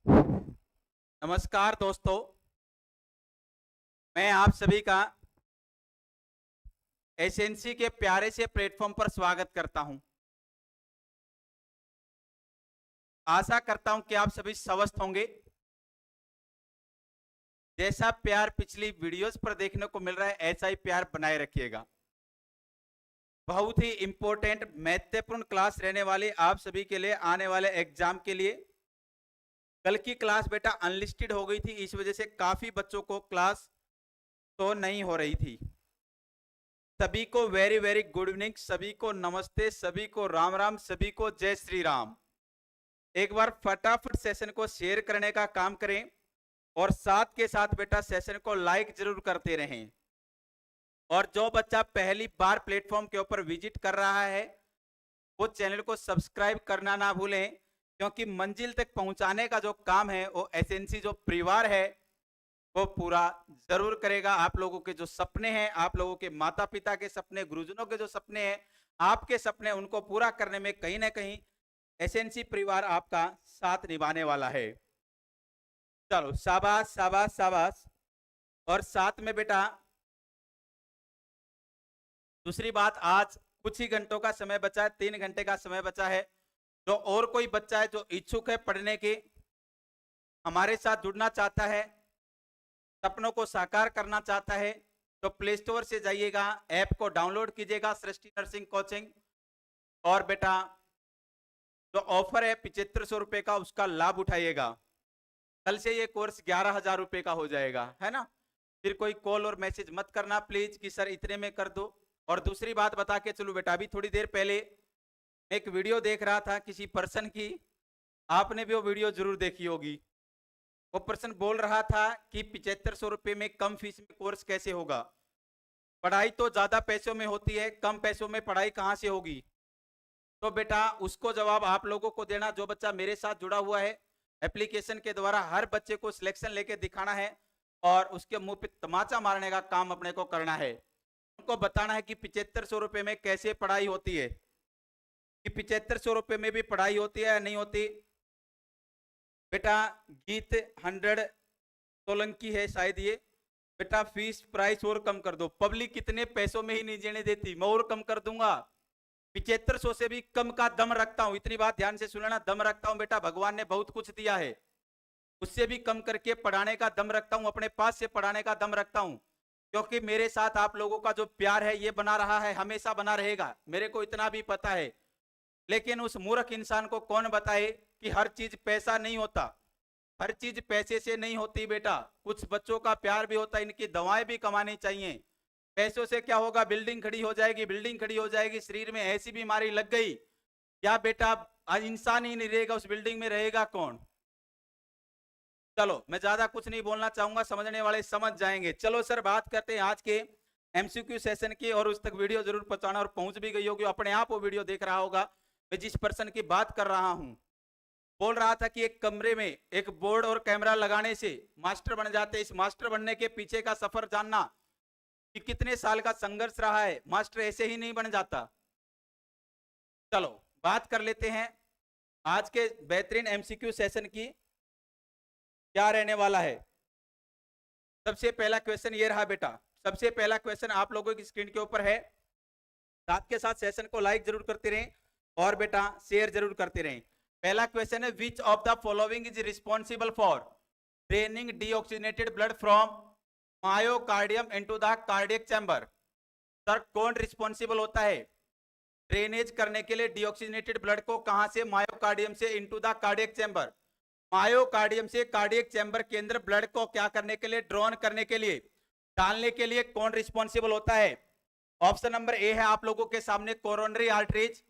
नमस्कार दोस्तों, मैं आप सभी का एसएनसी के प्यारे से प्लेटफॉर्म पर स्वागत करता हूं। आशा करता हूं कि आप सभी स्वस्थ होंगे। जैसा प्यार पिछली वीडियोस पर देखने को मिल रहा है, ऐसा ही प्यार बनाए रखिएगा। बहुत ही इंपॉर्टेंट महत्वपूर्ण क्लास रहने वाली आप सभी के लिए आने वाले एग्जाम के लिए। कल की क्लास बेटा अनलिस्टेड हो गई थी, इस वजह से काफी बच्चों को क्लास तो नहीं हो रही थी। सभी को वेरी वेरी गुड इवनिंग, सभी को नमस्ते, सभी को राम राम, सभी को जय श्री राम। एक बार फटाफट सेशन को शेयर करने का काम करें और साथ के साथ बेटा सेशन को लाइक जरूर करते रहें। और जो बच्चा पहली बार प्लेटफॉर्म के ऊपर विजिट कर रहा है वो चैनल को सब्सक्राइब करना ना भूलें, क्योंकि मंजिल तक पहुंचाने का जो काम है वो एसएनसी जो परिवार है वो पूरा जरूर करेगा। आप लोगों के जो सपने हैं, आप लोगों के माता पिता के सपने, गुरुजनों के जो सपने हैं, आपके सपने, उनको पूरा करने में कहीं ना कहीं एसएनसी परिवार आपका साथ निभाने वाला है। चलो शाबाश शाबाश शाबाश। और साथ में बेटा दूसरी बात, आज कुछ ही घंटों का समय बचा है, 3 घंटे का समय बचा है। जो और कोई बच्चा है जो इच्छुक है पढ़ने के, हमारे साथ जुड़ना चाहता है, सपनों को साकार करना चाहता है, तो प्ले स्टोर से जाइएगा, ऐप को डाउनलोड कीजिएगा सृष्टि नर्सिंग कोचिंग। और बेटा जो ऑफर है 7500 रुपए का, उसका लाभ उठाइएगा। कल से ये कोर्स 11,000 रुपए का हो जाएगा, है ना। फिर कोई कॉल और मैसेज मत करना प्लीज कि सर इतने में कर दो। और दूसरी बात बता के चलो बेटा, अभी थोड़ी देर पहले एक वीडियो देख रहा था किसी पर्सन की, आपने भी वो वीडियो जरूर देखी होगी। वो पर्सन बोल रहा था कि 7500 रुपए में कम फीस में कोर्स कैसे होगा। पढ़ाई तो ज्यादा पैसों में होती है, कम पैसों में पढ़ाई कहां से होगी। तो बेटा उसको जवाब आप लोगों को देना। जो बच्चा मेरे साथ जुड़ा हुआ है एप्लीकेशन के द्वारा, हर बच्चे को सिलेक्शन लेके दिखाना है और उसके मुंह पे तमाचा मारने का काम अपने को करना है। उनको बताना है कि 7500 रुपए में कैसे पढ़ाई होती है, कि 7500 रुपए में भी पढ़ाई होती है या नहीं होती। बेटा गीत 100 सोलंकी है शायद ये, बेटा फीस प्राइस और कम कर दो। पब्लिक कितने पैसों में ही नहीं जीने देती, मैं और कम कर दूंगा। 7500 से भी कम का दम रखता हूं, इतनी बात ध्यान से सुनना, दम रखता हूं बेटा। भगवान ने बहुत कुछ दिया है, उससे भी कम करके पढ़ाने का दम रखता हूं, अपने पास से पढ़ाने का दम रखता हूं। क्योंकि मेरे साथ आप लोगों का जो प्यार है ये बना रहा है, हमेशा बना रहेगा, मेरे को इतना भी पता है। लेकिन उस मूर्ख इंसान को कौन बताए कि हर चीज पैसा नहीं होता, हर चीज पैसे से नहीं होती बेटा। कुछ बच्चों का प्यार भी होता है, इनकी दवाएं भी कमानी चाहिए। पैसों से क्या होगा, बिल्डिंग खड़ी हो जाएगी, बिल्डिंग खड़ी हो जाएगी, शरीर में ऐसी बीमारी लग गई क्या बेटा, आज इंसान ही नहीं रहेगा, उस बिल्डिंग में रहेगा कौन। चलो मैं ज्यादा कुछ नहीं बोलना चाहूंगा, समझने वाले समझ जाएंगे। चलो सर बात करते हैं आज के एमसीक्यू सेशन की। और उस तक वीडियो जरूर पहुंचाना, और पहुंच भी गई होगी, अपने आप वो वीडियो देख रहा होगा। मैं जिस पर्सन की बात कर रहा हूं बोल रहा था कि एक कमरे में एक बोर्ड और कैमरा लगाने से मास्टर बन जाते। इस मास्टर बनने के पीछे का सफर जानना कि कितने साल का संघर्ष रहा है, मास्टर ऐसे ही नहीं बन जाता। चलो बात कर लेते हैं आज के बेहतरीन एमसीक्यू सेशन की, क्या रहने वाला है। सबसे पहला क्वेश्चन ये रहा बेटा, सबसे पहला क्वेश्चन आप लोगों की स्क्रीन के ऊपर है। साथ के साथ सेशन को लाइक जरूर करते रहें और बेटा शेयर जरूर करते रहें। पहला क्वेश्चन है, which of the following is responsible for draining deoxygenated blood from myocardium into the cardiac chamber. Sir कौन रिस्पॉन्सिबल होता है ड्रेनेज करने के लिए डीऑक्सीजनेटेड ब्लड को, कहां से, मायोकार्डियम से into the cardiac chamber. Myocardium से कार्डियक चैम्बर के अंदर ब्लड को क्या करने के लिए, ड्रॉन करने के लिए, डालने के लिए कौन रिस्पॉन्सिबल होता है। ऑप्शन नंबर ए है आप लोगों के सामने कोरोनरी आर्टरीज,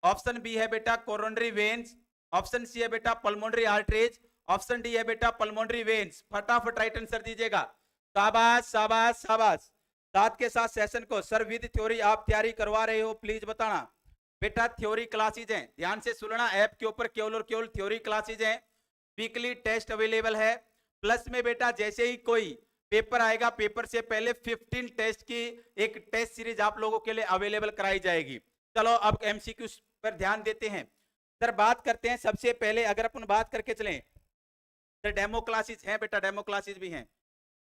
ऑप्शन बी है बेटा कोरोनरी वेन्स, ऑप्शन सी है बेटा पल्मोनरी आर्टरीज, ऑप्शन डी है बेटा पल्मोनरी वेन्स। फटाफट राइट आंसर दीजिएगा। शाबाश शाबाश शाबाश। साथ के साथ सेशन को सर विद थ्योरी आप तैयारी करवा रहे हो, प्लीज बताना। बेटा थ्योरी क्लासेज हैं, ध्यान से सुनना, ऐप के ऊपर केवल और केवल थ्योरी क्लासेज हैं। वीकली टेस्ट अवेलेबल है। प्लस में बेटा जैसे ही कोई पेपर आएगा, पेपर से पहले 15 टेस्ट की एक टेस्ट सीरीज आप लोगों के लिए अवेलेबल कराई जाएगी। चलो अब एमसीक्यू पर ध्यान देते हैं। सर बात करते हैं सबसे पहले, अगर अपन बात करके चलें सर डेमो क्लासेस हैं बेटा, डेमो क्लासेस भी हैं,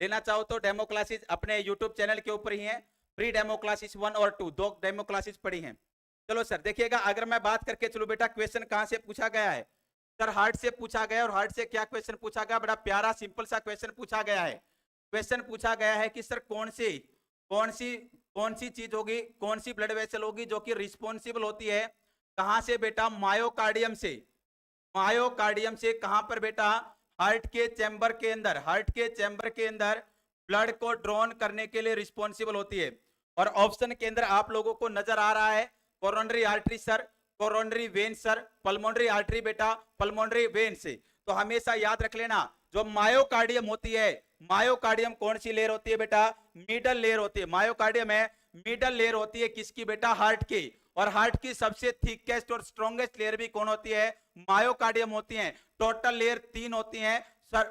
लेना चाहो तो डेमो क्लासेस अपने यूट्यूब चैनल के ऊपर ही हैं। फ्री डेमो क्लासेस 1 और 2 दो डेमो क्लासेस पड़ी हैं। चलो सर देखिएगा, अगर मैं बात करके चलूं बेटा, क्वेश्चन कहां से पूछा गया है सर? हार्ट से पूछा गया। और हार्ट से क्या क्वेश्चन पूछा गया? बड़ा प्यारा सिंपल सा क्वेश्चन पूछा गया है। क्वेश्चन पूछा गया है कि सर कौन सी चीज होगी, कौन सी ब्लड वेसल होगी जो कि रिस्पॉन्सिबल होती है कहां से बेटा? मायोकार्डियम से। मायोकार्डियम से कहां पर बेटा? हार्ट के चैम्बर के अंदर, हार्ट के चैम्बर के अंदर ब्लड को ड्रॉन करने के लिए रिस्पॉन्सिबल होती है। और ऑप्शन के अंदर आप लोगों को नजर आ रहा है coronary artery sir, coronary when sir, pulmonary artery बेटा, पल्मोनरी वेन से। तो हमेशा याद रख लेना, जो मायोकार्डियम होती है, मायोकार्डियम कौन सी लेयर होती है बेटा? मिडल लेयर होती है। मायोकार्डियम है मिडल लेयर होती है किसकी बेटा? हार्ट की। और हार्ट की सबसे थिकेस्ट और स्ट्रॉन्गेस्ट लेयर भी कौन होती है? मायोकार्डियम होती है। टोटल लेयर 3 होती हैं सर,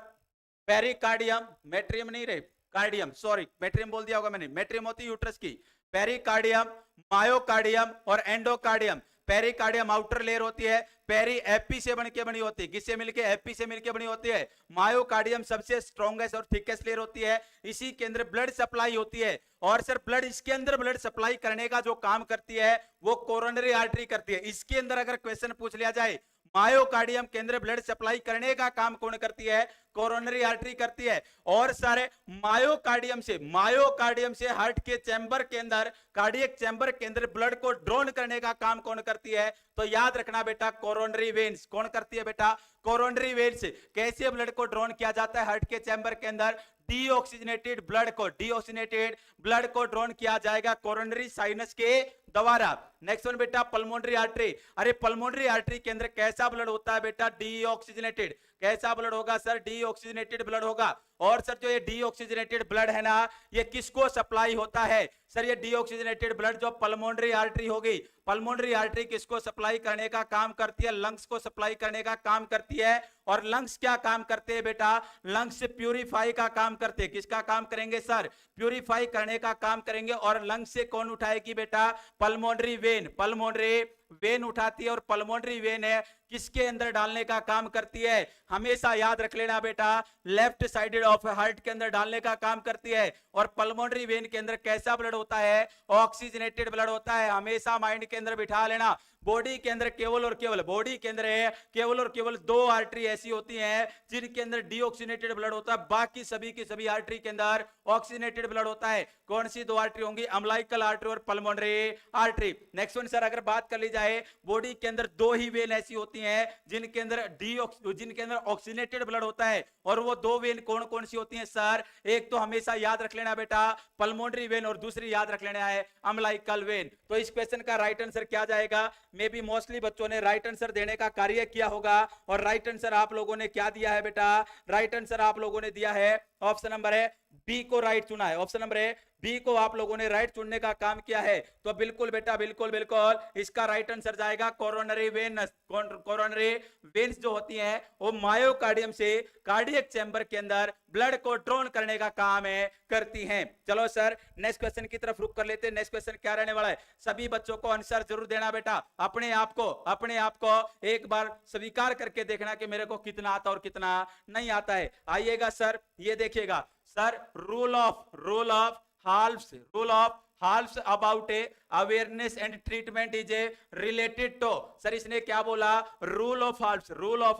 पेरिकार्डियम, मेट्रियम नहीं रहे, कार्डियम, सॉरी मेट्रियम बोल दिया होगा मैंने, मेट्रियम होती है यूट्रस की, पेरिकार्डियम, मायोकार्डियम और एंडोकार्डियम। पेरिकार्डियम आउटर लेयर होती है, पेरी एपी से बन के बनी होती है, किससे मिलके? एपी से मिलके बनी होती है। मायोकार्डियम सबसे स्ट्रॉन्गेस्ट और थिकेस्ट लेयर होती है, इसी के अंदर ब्लड सप्लाई होती है। और सर ब्लड, इसके अंदर ब्लड सप्लाई करने का जो काम करती है वो कोरोनरी आर्टरी करती है। इसके अंदर अगर क्वेश्चन पूछ लिया जाए मायोकार्डियम के अंदर ब्लड सप्लाई करने का काम कौन करती है? कोरोनरी आर्टरी करती है। और सारे मायोकार्डियम से हार्ट के चैम्बर के अंदर, कार्डियक चैम्बर के अंदर ब्लड को ड्रॉन करने का काम कौन करती है? तो याद रखना बेटा, कोरोनरी वेन्स। कौन करती है बेटा? Coronary veins. कैसे ब्लड को ड्रॉन किया जाता है हार्ट के चैम्बर के अंदर? डीऑक्सीजनेटेड ब्लड को ड्रॉन किया जाएगा कोरोनरी साइनस के द्वारा। नेक्स्ट वन बेटा, पल्मोनरी आर्टरी। अरे पल्मोनरी आर्टरी के अंदर कैसा ब्लड होता है बेटा? डीऑक्सीजनेटेड। कैसा ब्लड होगा सर? डीऑक्सीजनेटेड ब्लड होगा। और सर जो ये डीऑक्सीजनेटेड ब्लड है ना, ये किसको सप्लाई होता है सर? ये डीऑक्सीजनेटेड ब्लड जो पल्मोनरी आर्टरी होगी, पल्मोनरी आर्टरी किसको सप्लाई करने का काम करती है? लंग्स को सप्लाई करने का काम करती है। और लंग्स क्या काम करते हैं बेटा? लंग्स प्यूरिफाई का काम करते हैं। किसका काम करेंगे सर? प्यूरिफाई करने का काम करेंगे। और लंग्स से कौन उठाएगी बेटा? Pulmonary vein. पल्मोनरी वेन उठाती है। और पल्मोनरी वेन है किसके अंदर डालने का काम करती है? हमेशा याद रख लेना बेटा, लेफ्ट साइडेड ऑफ हार्ट के अंदर डालने का काम करती है। और पल्मोनरी वेन के अंदर कैसा ब्लड होता है? ऑक्सीजनेटेड ब्लड होता है। हमेशा माइंड के अंदर बिठा लेना, बॉडी के अंदर केवल और केवल, बॉडी के अंदर है केवल और केवल 2 आर्टरी ऐसी होती हैं जिनके अंदर डीऑक्सीजनेटेड ब्लड होता है, बाकी सभी की सभी आर्टरी के अंदर ऑक्सीजनेटेड ब्लड होता है। कौन सी 2 आर्टरी होंगी? अम्लाइकल आर्टरी और pulmonary artery. Next one sir, अगर बात कर ली जाए, बॉडी के अंदर 2 ही वेन ऐसी होती हैं जिनके अंदर ऑक्सीजनेटेड ब्लड होता है। और वो 2 वेन कौन कौन सी होती हैं सर? एक तो हमेशा याद रख लेना बेटा पल्मोनरी वेन, और दूसरी याद रख लेना है अम्लाइकल वेन। तो इस क्वेश्चन का राइट आंसर क्या जाएगा? मे बी मोस्टली बच्चों ने राइट आंसर देने का कार्य किया होगा। और राइट आंसर आप लोगों ने क्या दिया है बेटा? राइट आंसर आप लोगों ने दिया है ऑप्शन नंबर है बी को राइट चुना है। ऑप्शन नंबर है बी को आप लोगों ने राइट चुनने का काम किया है। तो बिल्कुल बेटा, बिल्कुल बिल्कुल इसका राइट आंसर जाएगा कोरोनरी वेन्स। कोरोनरी वेन्स जो होती हैं वो मायोकार्डियम से कार्डियक चैम्बर के अंदर ब्लड को ड्रॉन करने का काम है करती हैं। चलो सर नेक्स्ट क्वेश्चन की तरफ रुक कर लेते हैं। नेक्स्ट क्वेश्चन क्या रहने वाला है? सभी बच्चों को आंसर जरूर देना बेटा, अपने आप को एक बार स्वीकार करके देखना कि मेरे को कितना आता और कितना नहीं आता है। आइएगा सर, ये देखिएगा sir, rule of halves about a awareness and treatment is a related to। Sir इसने क्या बोला? rule of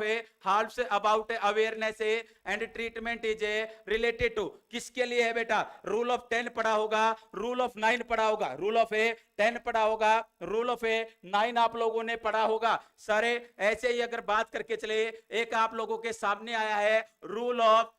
a halves about a awareness and treatment is a related to। किसके लिए है बेटा? rule of 10 पढ़ा होगा, rule of 9 पढ़ा होगा, rule of a 10 पढ़ा होगा, rule of a 9 आप लोगों ने पढ़ा होगा। सारे ऐसे ही अगर बात करके चले, एक आप लोगों के सामने आया है रूल ऑफ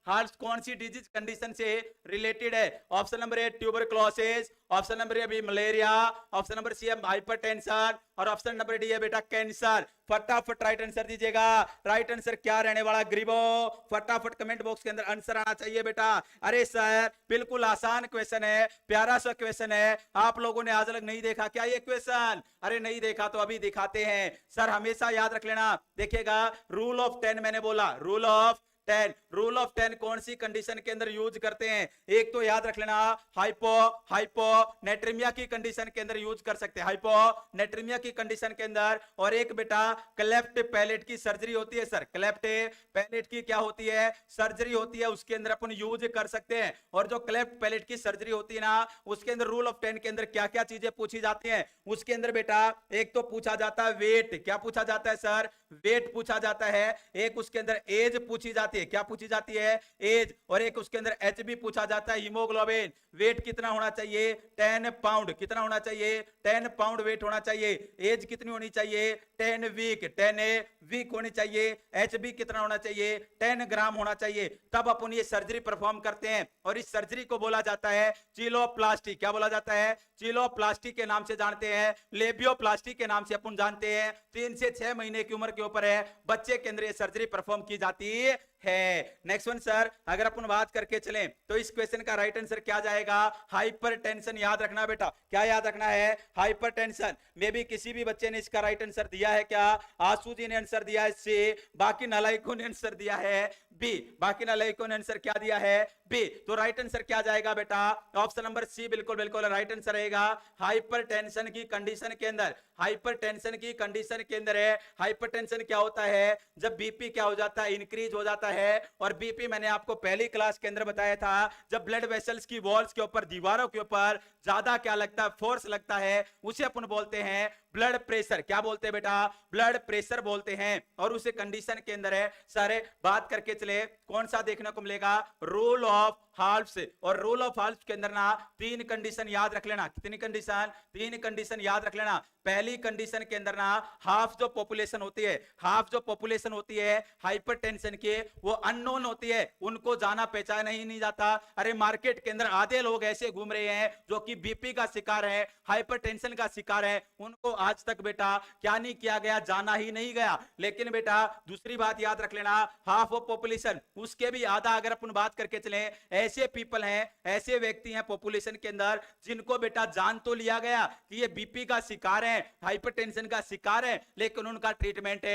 हार्ट्स कौन सी डिजीज कंडीशन से रिलेटेड है? Option number A tuberculosis, option number A B malaria, option number C है हाइपरटेंशन, और ऑप्शन नंबर डी है बेटा कैंसर। फटाफट राइट आंसर दीजिएगा। राइट आंसर क्या रहने वाला ग्रीबो? फटाफट कमेंट बॉक्स के अंदर आंसर आना चाहिए बेटा। अरे सर बिल्कुल आसान क्वेश्चन है, प्यारा सा क्वेश्चन है। आप लोगों ने आज तक नहीं देखा क्या ये क्वेश्चन? अरे नहीं देखा तो अभी दिखाते हैं। सर हमेशा याद रख लेना, देखिएगा रूल ऑफ 10 मैंने बोला, रूल ऑफ 10। रूल ऑफ 10 कौन सी कंडीशन के अंदर यूज करते हैं? एक तो याद रख लेना, हाइपोनेट्रीमिया की कंडीशन के अंदर यूज कर सकते हैं, हाइपोनेट्रीमिया की कंडीशन के अंदर। और एक बेटा क्लेफ्ट पैलेट की सर्जरी होती है सर, क्लेफ्ट पैलेट की क्या होती है? सर्जरी होती है, उसके अंदर अपन यूज कर सकते हैं। और जो क्लेफ्ट पैलेट की सर्जरी होती है ना, उसके अंदर रूल ऑफ 10 के अंदर क्या क्या चीजें पूछी जाती हैं? उसके अंदर बेटा एक तो पूछा जाता है वेट, क्या पूछा जाता है सर? वेट पूछा जाता है। एक उसके अंदर एज पूछी जाती है, क्या पूछी जाती है? एज। और एक उसके अंदर एचबी पूछा जाता है, हीमोग्लोबिन। वेट कितना होना चाहिए? 10 पाउंड। कितना होना चाहिए? 10 पाउंड वेट होना चाहिए। एज कितनी होनी चाहिए? 10 वीक, 10 वीक होनी चाहिए। एचबी कितना होना चाहिए? 10 ग्राम होना चाहिए। तब अपन ये सर्जरी परफॉर्म करते हैं और इस सर्जरी को बोला जाता है चिलोप्लास्टी। क्या बोला जाता है? चिलोप्लास्टी के नाम से जानते हैं, लेबियोप्लास्टी के नाम से अपन जानते हैं। 3 से 6 महीने की उम्र के ऊपर है बच्चे के अंदर ये सर्जरी परफॉर्म की जाती है। नेक्स्ट वन सर, अगर अपन बात करके चलें तो इस क्वेश्चन का राइट आंसर क्या जाएगा? हाइपरटेंशन। याद रखना बेटा, क्या याद रखना है? हाइपरटेंशन। मे भी किसी भी बच्चे ने इसका राइट आंसर दिया है क्या? आशु जी ने आंसर दिया है सी, बाकी नालायकों ने आंसर दिया है बी। बाकी नालायकों ने आंसर क्या दिया है? बी। तो राइट आंसर क्या जाएगा बेटा? ऑप्शन नंबर सी बिल्कुल बिल्कुल राइट आंसर रहेगा। हाइपरटेंशन की कंडीशन के अंदर, हाइपरटेंशन की कंडीशन के अंदर है। हाइपरटेंशन क्या होता है? जब बीपी क्या हो जाता है? इंक्रीज हो जाता है। और बीपी मैंने आपको पहली क्लास के अंदर बताया था, जब ब्लड वेसल्स की वॉल्स के ऊपर, दीवारों के ऊपर ज्यादा क्या लगता है? फोर्स लगता है, उसे अपन बोलते हैं ब्लड प्रेशर। क्या बोलते हैं बेटा? ब्लड प्रेशर बोलते हैं। और उस कंडीशन के अंदर है सारे बात करके चले, कौन सा देखने को मिलेगा? Rule of halves. और रूल ऑफ हाल्फ्स के अंदर ना 3 कंडीशन याद रख लेना। कितनी कंडीशन? 3 कंडीशन याद रख लेना। पहली कंडीशन के अंदर ना हाफ जो पॉपुलेशन होती है, हाफ जो पॉपुलेशन होती है हाइपरटेंशन के, वो अननोन होती है, उनको जाना पहचाना ही नहीं जाता। अरे मार्केट के अंदर आधे लोग ऐसे घूम रहे हैं जो कि बीपी का शिकार है, हाइपरटेंशन का शिकार है, उनको आज तक बेटा क्या नहीं किया गया? जाना ही नहीं गया। लेकिन बेटा दूसरी बात याद रख लेना, हाफ ऑफ पॉपुलेशन, उसके भी आधा अगर अपन बात करके चले, ऐसे पीपल हैं, ऐसे व्यक्ति हैं पॉपुलेशन के अंदर जिनको बेटा जान तो लिया गया कि ये बीपी का शिकार है, हाइपरटेंशन का शिकार है, लेकिन उनका ट्रीटमेंट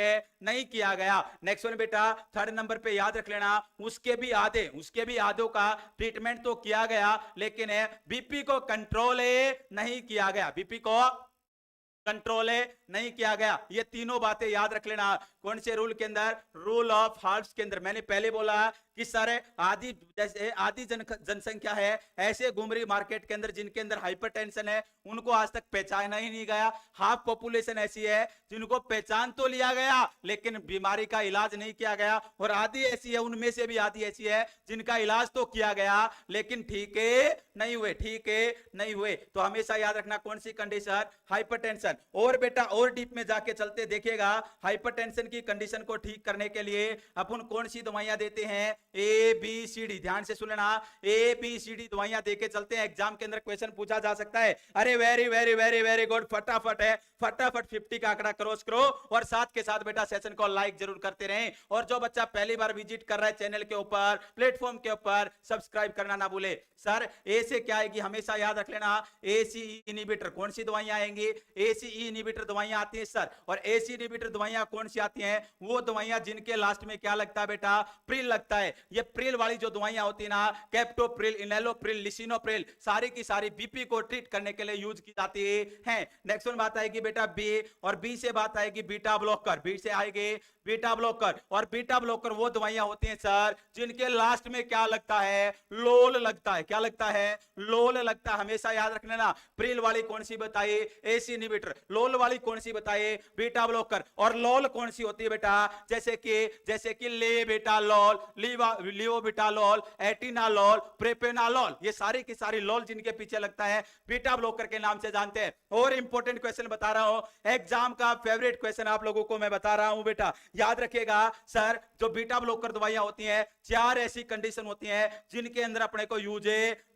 नहीं किया गया। नेक्स्ट वन बेटा थर्ड नंबर पे याद रख लेना, उसके भी आधों का ट्रीटमेंट तो किया गया, लेकिन बीपी को कंट्रोल नहीं किया गया, बीपी को कंट्रोल नहीं किया गया। ये तीनों बातें याद रख लेना। कौन से रूल के अंदर? रूल ऑफ हाल्फ्स के अंदर। मैंने पहले बोला कि सारे आधी जैसे आधी जनसंख्या है ऐसे घूम रही मार्केट के अंदर जिनके अंदर हाइपरटेंशन है, उनको आज तक पहचाना ही नहीं गया। हाफ पॉपुलेशन ऐसी है जिनको पहचान तो लिया गया लेकिन बीमारी का इलाज नहीं किया गया। और आधी ऐसी है, उनमें से भी आधी ऐसी है जिनका इलाज तो किया गया लेकिन ठीक नहीं हुए, ठीक नहीं हुए। तो हमेशा याद रखना कौन सी कंडीशन? हाइपरटेंशन। और बेटा और डीप में जाके चलते देखिएगा, हाइपरटेंशन की कंडीशन को ठीक करने के लिए अपन कौन सी दवाइयां देते हैं? A B C D. ध्यान से सुनना, ए बी सी डी दवाइयां देके चलते हैं। एग्जाम के अंदर क्वेश्चन पूछा जा सकता है। अरे very very very very good, फटाफट है, फटाफट 50 का आंकड़ा क्रॉस करो और साथ के साथ बेटा सेशन को लाइक जरूर करते रहें। और जो बच्चा पहली बार विजिट कर रहा है चैनल के ऊपर, प्लेटफॉर्म के ऊपर, सब्सक्राइब करना ना भूले। सर ए से क्या आएगी? हमेशा याद रख लेना, एसीई इनहिबिटर। कौन सी दवाइयां आएंगी? एसीई इनहिबिटर दवाइयां आती हैं सर। और एसी इनहिबिटर दवाइयां कौन सी आती हैं? वो दवाइयां जिनके लास्ट में क्या लगता है बेटा? प्रिल लगता है। ये प्रिल वाली जो दवाइयां होती है ना, कैप्टोप्रिल, इनेलोप्रिल, लिसिनोप्रिल, सारी की सारी बीपी को ट्रीट करने के लिए यूज की जाती है। नेक्स्ट वन बात आएगी बेटा बी, और बी से बात आएगी बीटा ब्लॉकर। बी से आएगी बीटा ब्लॉकर। और बीटा ब्लॉकर वो दवाइयां होती हैं सर जिनके लास्ट में क्या लगता है? लोल लगता है। क्या लगता है? लोल लगता है। हमेशा याद रखना ना, प्रिल वाली कौन सी बताइए? AC inhibitor. लोल वाली कौन सी बताइए? Beta blocker. और लोल कौन सी होती है बेटा? जैसे कि लेबेटालॉल, लियोबिटालॉल, एटिनालॉल, प्रोपेनालॉल, ये सारी की सारी लॉल जिनके पीछे लगता है बीटा ब्लॉकर के नाम से जानते हैं। और इंपॉर्टेंट क्वेश्चन बता रहा हूं, एग्जाम का फेवरेट क्वेश्चन आप लोगों को मैं बता रहा हूं बेटा, याद रखिएगा। सर जो बीटा ब्लॉकर दवाइयां होती हैं, 4 ऐसी कंडीशन होती हैं जिनके अंदर अपने को यूज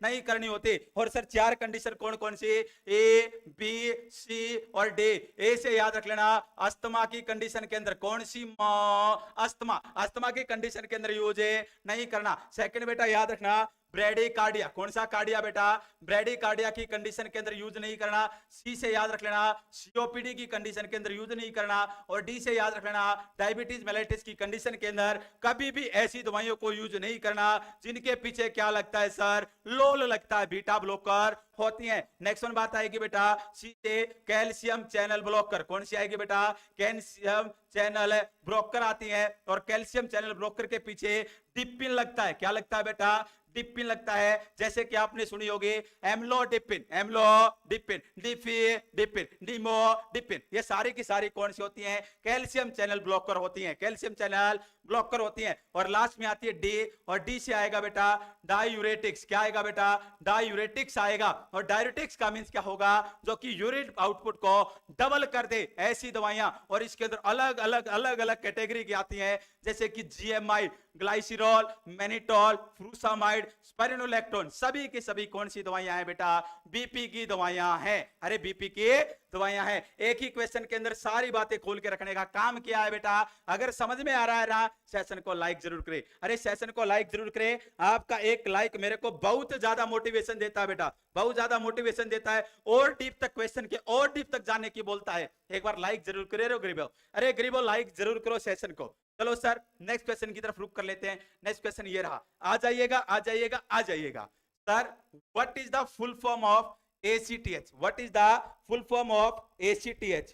नहीं करनी होती। और सर 4 कंडीशन कौन कौन सी? ए बी सी और डी। ए से याद रख लेना, अस्थमा की कंडीशन के अंदर कौन सी? अस्थमा। अस्थमा की कंडीशन के अंदर यूज नहीं करना। सेकंड बेटा याद रखना, ब्रेडिकार्डिया। कौन सा कार्डिया बेटा? ब्रेडिकार्डिया की कंडीशन के अंदर यूज नहीं करना। सी से याद रख लेना सीओपीडी की कंडीशन के अंदर यूज नहीं करना। और डी से याद रख लेना डायबिटीज मेलाइटिस की कंडीशन के अंदर कभी भी ऐसी दवाइयों को यूज नहीं करना जिनके पीछे क्या लगता है सर? लोल लगता है, बीटा ब्लॉकर होती है। नेक्स्ट वन बात आएगी बेटा सी से कैल्शियम चैनल ब्लॉकर। कौन सी आएगी बेटा? कैल्शियम चैनल ब्लॉकर आती है। और कैल्शियम चैनल ब्लॉकर के पीछे डिपिन लगता है। क्या लगता है बेटा? डिपिन लगता है। जैसे कि आपने सुनी होगी एम्लोडिपिन, एम्लोडिपिन, डिफिडिपिन, डिमोडिपिन, ये सारी की सारी कौन सी होती हैं? कैल्शियम चैनल ब्लॉकर होती हैं, कैल्शियम चैनल ब्लॉकर होती हैं। और लास्ट में आती है डी, और डी से आएगा बेटा डायूरेटिक्स। क्या आएगा बेटा? डायूरेटिक्स आएगा। और डायूरेटिक्स का मींस क्या होगा? जो कि यूरिन आउटपुट को डबल कर दे, ऐसी दवाइयां। और इसके अंदर अलग अलग कैटेगरी की आती हैं, जैसे कि जीएमआई, ग्लाइसिरॉल, मैनिटॉल, फ्रूसामाइड, स्पाइरोलेक्टोन, सभी की सभी कौन सी दवाइयां हैं बेटा? बीपी की दवाइयां हैं। अरे बीपी की दवाइयां हैं। एक ही क्वेश्चन के अंदर सारी बातें खोल के रखने का काम किया है बेटा। अगर समझ में आ रहा है ना, सेशन को लाइक जरूर करें। अरे सेशन को लाइक जरूर करें। आपका एक लाइक मेरे को बहुत ज्यादा मोटिवेशन देता है बेटा, बहुत ज्यादा मोटिवेशन देता है। और डीप तक क्वेश्चन के और डीप तक जाने की बोलता है। एक बार लाइक जरूर करे रो गरीबो। अरे गरीबो लाइक जरूर करो सेशन को। चलो सर नेक्स्ट क्वेश्चन की तरफ रुक कर लेते हैं। नेक्स्ट क्वेश्चन ये रहा, आ जाइएगा आ जाइएगा आ जाइएगा। Sir what is the full form of ACTH? What is the full form of ACTH?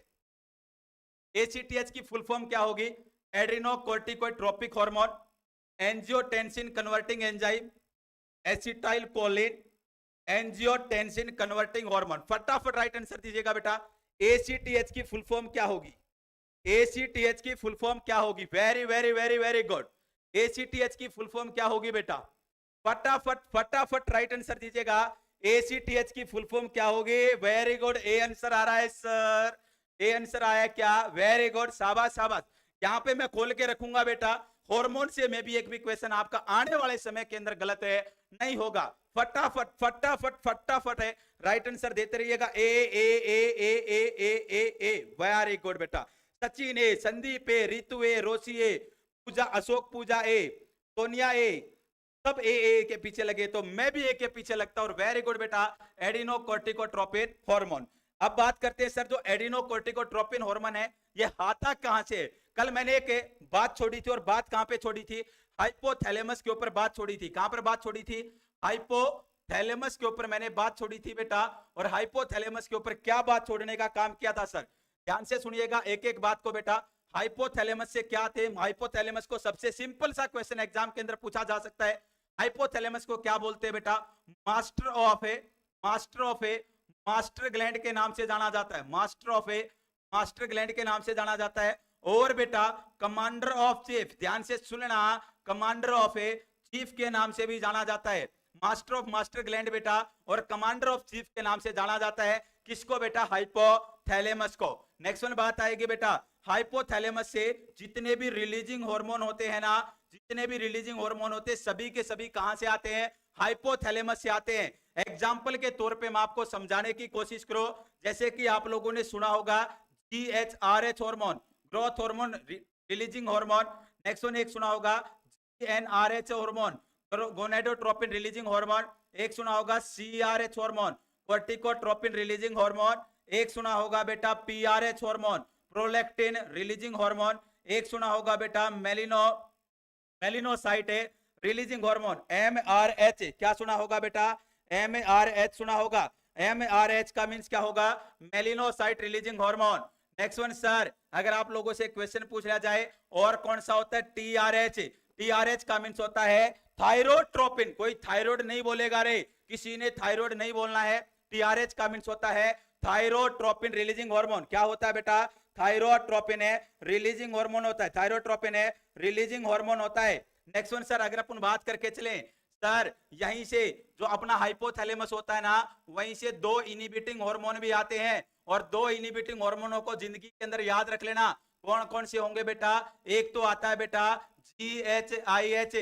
ACTH की फुल फॉर्म क्या होगी? Adrenocorticotropic hormone, angiotensin converting enzyme, acetyl choline, angiotensin converting hormone. फटाफट राइट आंसर दीजिएगा बेटा। ACTH की full form क्या होगी? ACTH की फुल फॉर्म क्या होगी? Very very very very good. ACTH की फुल फॉर्म क्या होगी बेटा? फटाफट फटाफट राइट आंसर दीजिएगा। ACTH की फुल फॉर्म क्या होगी? वेरी गुड, ए आंसर आ रहा है सर। ए आंसर आया क्या? वेरी गुड, शाबाश शाबाश। यहाँ पे मैं खोल के रखूंगा बेटा। हार्मोन से में भी एक भी क्वेश्चन आपका आने वाले समय के अंदर गलत है नहीं होगा। फटाफट फटाफट फटाफट है, राइट आंसर देते रहिएगा। ए ए ए ए ए ए ए ए वेरी गुड बेटा। सचिन ए, संदीप ए, रितु ए, रोशी ए, पूजा, अशोक पूजा ए, सोनिया ए, सब ए के पीछे लगे तो मैं भी ए के पीछे लगता हूं। वेरी गुड बेटा। एडिनोकोर्टिकोट्रोपिन हार्मोन। अब बात करते हैं सर, जो एडिनोकोर्टिकोट्रोपिन हार्मोन है ये आता कहां से? कल मैंने एक बात छोड़ी थी, और बात कहां पे छोड़ी थी? हाइपोथैलेमस के ऊपर बात छोड़ी थी। कहां पर बात छोड़ी थी? हाइपोथैलेमस के ऊपर मैंने बात छोड़ी थी बेटा। और हाइपोथैलेमस के ऊपर क्या बात छोड़ने का काम किया था सर? ध्यान से सुनिएगा एक एक बात को बेटा। हाइपोथैलेमस से क्या थे? हाइपोथैलेमस को सबसे सिंपल सा क्वेश्चन एग्जाम के अंदर पूछा जा सकता है। हाइपोथैलेमस को क्या बोलते हैं बेटा? Master of A, master of A, master gland के नाम से जाना जाता है। Master of A, master gland के नाम से जाना जाता है। और बेटा कमांडर ऑफ चीफ, ध्यान से सुनना, कमांडर ऑफ ए चीफ के नाम से भी जाना जाता है। मास्टर ऑफ मास्टर ग्लैंड बेटा और कमांडर ऑफ चीफ के नाम से जाना जाता है। किसको बेटा? हाइपोथैलेमस को। नेक्स्ट वन बात आएगी बेटा, हाइपोथैलेमस से जितने भी रिलीजिंग हार्मोन होते हैं ना, जितने भी रिलीजिंग हार्मोन होते हैं सभी के सभी कहां से आते हैं? हाइपोथैलेमस से आते हैं। एग्जाम्पल के तौर पे मैं आपको समझाने की कोशिश करो। जैसे कि आप लोगों ने सुना होगा GHRH hormone, growth hormone, releasing hormone. Next one एक सुना होगा GnRH hormone, gonadotropin releasing hormone. एक सुना होगा CRH हार्मोन, कोर्टिकोट्रोपिन रिलीजिंग हार्मोन। एक सुना होगा बेटा PRH hormone, prolactin releasing hormone. एक सुना होगा बेटा मेलिनोसाइट रिलीजिंग हार्मोन, MRH। क्या सुना होगा बेटा? MRH सुना होगा। MRH का मींस क्या होगा? Melanocyte releasing hormone. Next one sir, अगर आप लोगों से क्वेश्चन पूछा जाए और कौन सा होता है? TRH। TRH का मींस होता है थायरोट्रोपिन। कोई थायराइड नहीं बोलेगा रे, किसी ने थायराइड नहीं बोलना है। TRH का मींस होता है थायरोट्रोपिन रिलीजिंग हार्मोन। क्या होता है बेटा? थायरोट्रोपिन है, रिलीजिंग हार्मोन होता है। थायरोट्रोपिन है, रिलीजिंग हार्मोन होता है। नेक्स्ट वन सर, अगर अपन बात करके चलें सर, यहीं से जो अपना हाइपोथैलेमस होता है ना, वहीं से दो इनिबिटिंग हार्मोन भी आते हैं। और दो इनिबिटिंग हार्मोनों को जिंदगी के अंदर याद रख लेना। कौन कौन से होंगे बेटा? एक तो आता है बेटा GHIH,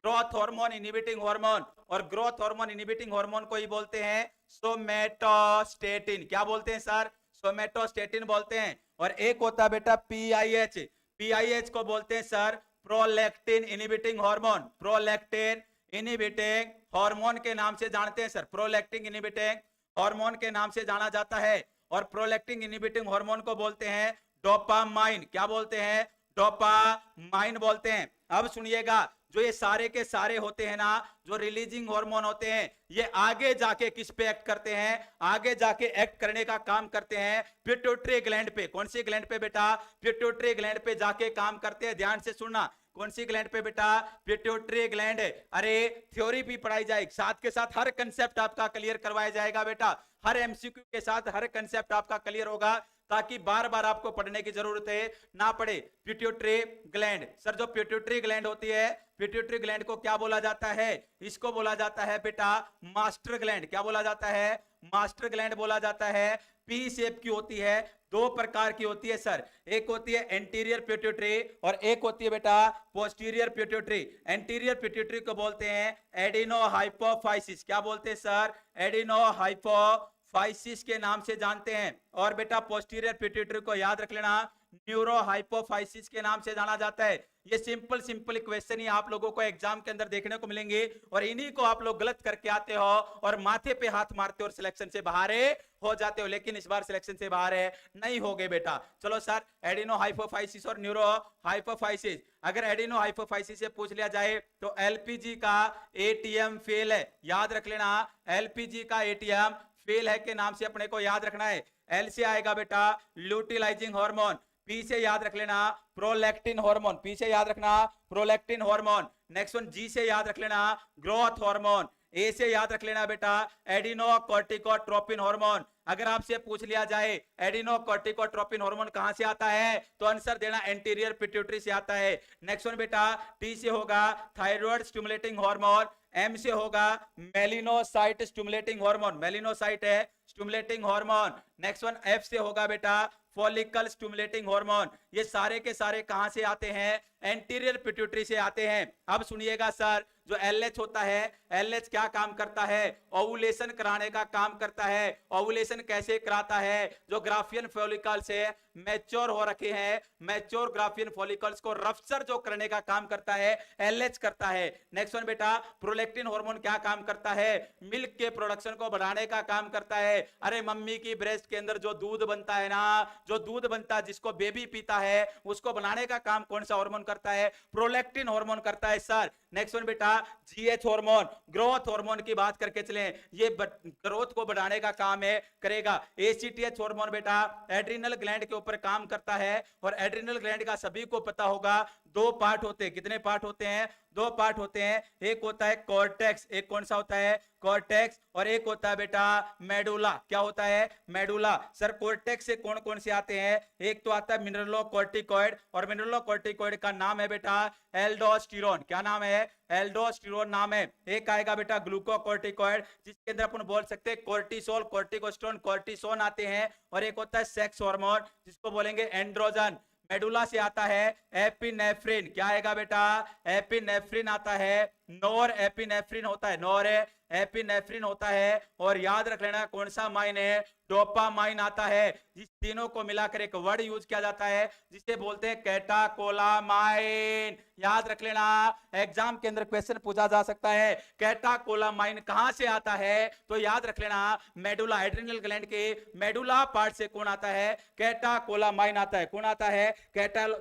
growth hormone inhibiting hormone. और ग्रोथ हार्मोन इनिबिटिंग हार्मोन को ही बोलते हैं सोमेटोस्टेटिन। क्या बोलते हैं सर? सोमेटोस्टेटिन बोलते हैं। और एक होता है बेटा PIH। PIH को बोलते हैं sir prolactin inhibiting hormone, prolactin inhibiting hormone के नाम से जानते हैं सर, प्रोलैक्टिन इनहिबिटिंग हार्मोन के नाम से जाना जाता है। और प्रोलैक्टिन इनहिबिटिंग हार्मोन को बोलते हैं डोपामाइन। क्या बोलते हैं? डोपामाइन बोलते हैं। अब सुनिएगा, जो ये सारे के सारे होते हैं ना, जो रिलीजिंग हार्मोन होते हैं, ये आगे जाके किस पे एक्ट करते हैं? आगे जाके एक्ट करने का काम करते हैं पिट्यूटरी ग्लैंड पे। कौन सी ग्लैंड पे बेटा? पिट्यूटरी ग्लैंड पे जाके काम करते हैं। ध्यान से सुनना, कौन सी ग्लैंड पे बेटा? Pituitary gland. अरे थ्योरी भी पढ़ाई जाएगी, साथ के साथ हर कंसेप्ट आपका क्लियर करवाया जाएगा बेटा। हर एमसीक्यू के साथ हर कंसेप्ट आपका क्लियर होगा, ताकि बार बार आपको पढ़ने की जरूरत है ना पड़े। पिट्यूटरी ग्लैंड सर, जो पिट्यूटरी ग्लैंड होती है, पिट्यूटरी ग्लैंड को क्या बोला जाता है? इसको बोला जाता है बेटा मास्टर ग्लैंड। क्या बोला जाता है? मास्टर ग्लैंड बोला जाता है। पी शेप की होती है, दो प्रकार की होती है सर, एक होती है एंटीरियर पिट्यूटरी और एक होती है बेटा पोस्टीरियर पिट्यूटरी। एंटीरियर पिट्यूटरी को बोलते हैं एडिनोहाइपोफाइसिस। क्या बोलते हैं सर? एडिनोहाइपोफाइसिस के नाम से जानते हैं। और बेटा पोस्टीरियर पिट्यूटरी को याद रख लेना, न्यूरोहाइपोफाइसिस के नाम से जाना जाता है। ये सिंपल सिंपल क्वेश्चन ही आप लोगों को एग्जाम के अंदर देखने को मिलेंगे, और इन्हीं को आप लोग गलत करके आते हो और माथे पे हाथ मारते हो और सिलेक्शन से बाहर हो जाते हो। लेकिन इस बार सिलेक्शन से बाहर नहीं हो गए बेटा। चलो सर, एडिनोहाइपोफाइसिस और न्यूरोहाइपोफाइसिस, अगर एडिनोहाइपोफाइसिस से पूछ लिया जाए तो एलपीजी का एटीएम फेल है। याद रख लेना, एलपीजी का एटीएम फेल है के नाम से अपने को याद रखना है। एल से आएगा बेटा ल्यूटिलाइजिंग हार्मोन, पी से याद रख लेना प्रोलैक्टिन हार्मोन, पी से याद रखना प्रोलैक्टिन हार्मोन। नेक्स्ट वन जी से याद रख लेना ग्रोथ हार्मोन, ए से याद रख लेना बेटा एडिनोकोर्टिकोट्रोपिन हार्मोन। अगर आपसे पूछ लिया जाए एडिनोकोर्टिकोट्रोपिन हार्मोन कहां से आता है, तो आंसर देना एंटीरियर पिट्यूटरी से आता है। नेक्स्ट वन बेटा टी से होगा थायराइड स्टिमुलेटिंग हार्मोन, एम से होगा मेलिनोसाइट स्टिमुलेटिंग हार्मोन, मेलिनोसाइट है stimulating hormone. Next one F से होगा बेटा फॉलिकल स्टिमुलेटिंग हार्मोन। ये सारे के सारे कहां से आते हैं? एंटीरियर पिट्यूटरी से आते हैं। अब सुनिएगा सर, जो एलएच होता है, एलएच क्या काम करता है? ओवुलेशन कराने का काम करता है। ओवुलेशन कैसे कराता है? जो ग्राफियन फॉलिकल्स है मैच्योर हो रखे हैं, मैच्योर ग्राफियन फॉलिकल्स को रफ्चर जो करने का काम करता है एलएच करता है। नेक्स्ट वन बेटा प्रोलैक्टिन हार्मोन क्या काम करता है? मिल्क के प्रोडक्शन को बढ़ाने का काम करता है। अरे मम्मी की ब्रेस्ट के अंदर जो दूध बनता है ना, जो दूध बनता है जिसको बेबी पीता है, उसको बनाने का काम कौन सा हार्मोन करता है? प्रोलैक्टिन हार्मोन करता है सर। नेक्स्ट वन बेटा जीएच हार्मोन, ग्रोथ हार्मोन की बात करके चलें, ये ग्रोथ को बढ़ाने का काम है करेगा। एसीटीएच हार्मोन बेटा एड्रिनल ग्लैंड के ऊपर काम करता है, और एड्रिनल ग्लैंड का सभी को पता होगा दो पार्ट होते हैं। कितने पार्ट होते हैं? दो पार्ट होते हैं। एक होता है कॉर्टेक्स, एक कौन सा होता है? कॉर्टेक्स, और एक होता है बेटा मेडुला। क्या होता है? मेडुला। सर कॉर्टेक्स से कौन कौन से आते हैं? एक तो आता है मिनरलोकॉर्टिकॉइड, और मिनरलोकॉर्टिकॉइड का नाम है बेटा एल्डोस्टेरोन। क्या नाम है? एल्डोस्टेरोन नाम है। एक आएगा बेटा ग्लूकोकॉर्टिकॉइड, जिसके अंदर अपन बोल सकते हैं कोर्टिसोल, कोर्टिकोस्टेरोन, कोर्टिसोन आते हैं। और एक होता है सेक्स हार्मोन, जिसको बोलेंगे एंड्रोजन। मेडुला से आता है एपिनेफ्रिन। क्या आएगा बेटा? एपिनेफ्रिन आता है। नोर एपिनेफ्रिन होता है, नोर एपिनेफ्रिन होता है। और याद रख लेना कौन सा माइन है? डोपामाइन आता है। जिस तीनों को मिलाकर एक वर्ड यूज किया जाता है जिसे बोलते हैं कैटाकोलामाइन। याद रख लेना, एग्जाम के अंदर क्वेश्चन पूछा जा सकता है कैटाकोलामाइन कहां से आता है, तो याद रख लेना मेडुला, एड्रिनल ग्लैंड के मेडुला पार्ट से कौन आता है? कैटाकोलामाइन आता है। कौन आता है?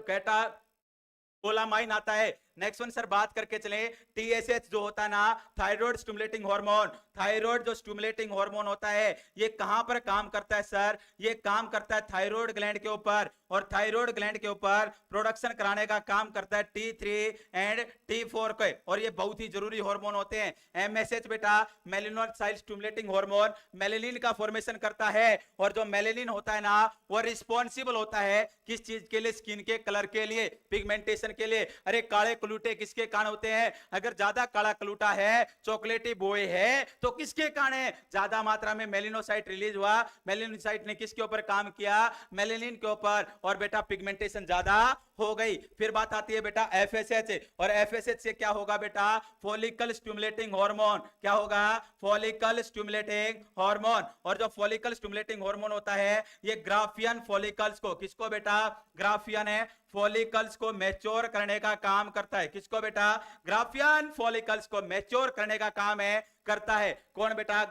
कैटाकोलामाइन आता है। नेक्स्ट वन सर बात करके चले, टीएसएच जो होता है ना थायराइड स्टिमुलेटिंग हार्मोन, थायराइड जो स्टिमुलेटिंग हार्मोन होता है ये कहां पर काम करता है सर? ये काम करता है थायराइड ग्लैंड के ऊपर, और थायराइड ग्लैंड के ऊपर प्रोडक्शन कराने का काम करता है T3 एंड T4 के, और ये बहुत ही जरूरी हार्मोन होते हैं। एमएसएच बेटा मेलिनोसाइट स्टिमुलेटिंग हार्मोन मेलेनिन का फॉर्मेशन करता है, और जो मेलेनिन होता है ना वो रिस्पॉन्सिबल होता है किस चीज के लिए? स्किन के कलर के लिए, पिगमेंटेशन के लिए। अरे काले कलूटे किसके कारण होते हैं? अगर ज्यादा काला कलूटा है, चॉकलेटी बोए है, तो किसके कारण है? ज्यादा मात्रा में मेलिनोसाइट रिलीज हुआ, मेलिनोसाइट ने किसके ऊपर काम किया? मेलेनिन के ऊपर, और बेटा पिगमेंटेशन ज्यादा हो गई। फिर बात आती है बेटा एफएसएच, और एफएसएच से क्या होगा बेटा? Follicle stimulating hormone. क्या होगा? Follicle stimulating hormone. और जो फॉलिकल स्टिमुलेटिंग हार्मोन होता है ये ग्राफियन फॉलिकल्स को, किसको बेटा? ग्राफियन है फॉलिकल्स को मैच्योर करने का काम करता है। किसको बेटा? ग्राफियन फॉलिकल्स को मैच्योर करने का काम है करता है। कौन बेटा?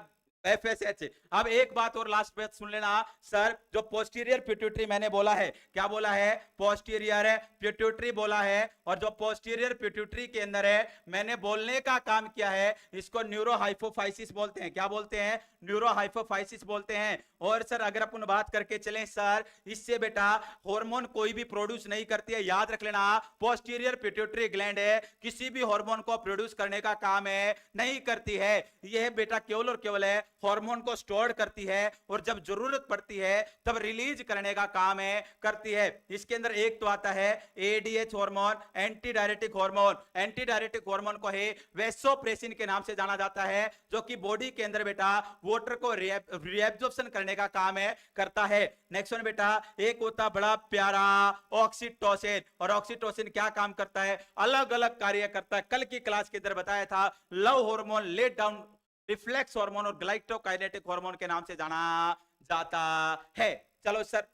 FSH। अब एक बात और लास्ट बात सुन लेना सर, जो पोस्टीरियर पिट्यूटरी मैंने बोला है, क्या बोला है? पोस्टीरियर पिट्यूटरी बोला है। और जो पोस्टीरियर पिट्यूटरी के अंदर है, मैंने बोलने का काम किया है, इसको न्यूरोहाइपोफाइसिस बोलते हैं। क्या बोलते हैं? न्यूरोहाइपोफाइसिस बोलते हैं। और सर अगर अपन बात करके चलें सर, इससे बेटा हार्मोन कोई भी प्रोड्यूस नहीं करती है। याद रख लेना, पोस्टीरियर पिट्यूटरी ग्लैंड है, किसी भी हार्मोन को प्रोड्यूस करने का काम है नहीं करती है। यह बेटा केवल और केवल है हार्मोन को स्टोर करती है, और जब जरूरत पड़ती है तब रिलीज करने का काम है करती है। इसके अंदर एक तो आता है ADH hormone, anti diuretic hormone. Anti diuretic hormone को है वैसोप्रेसिन के नाम से जाना जाता है, जो कि बॉडी के अंदर बेटा वाटर को रिएब्जॉर्प्शन करने का काम है करता है। नेक्स्ट वन बेटा, एक होता बड़ा प्यारा ऑक्सीटोसिन। और ऑक्सीटोसिन क्या काम करता है? अलग अलग कार्य करता है। कल की क्लास के अंदर बताया था, love hormone, let down reflex hormone और ग्लाइकोकाइनेटिक हार्मोन के नाम से जाना जाता है। चलो sir,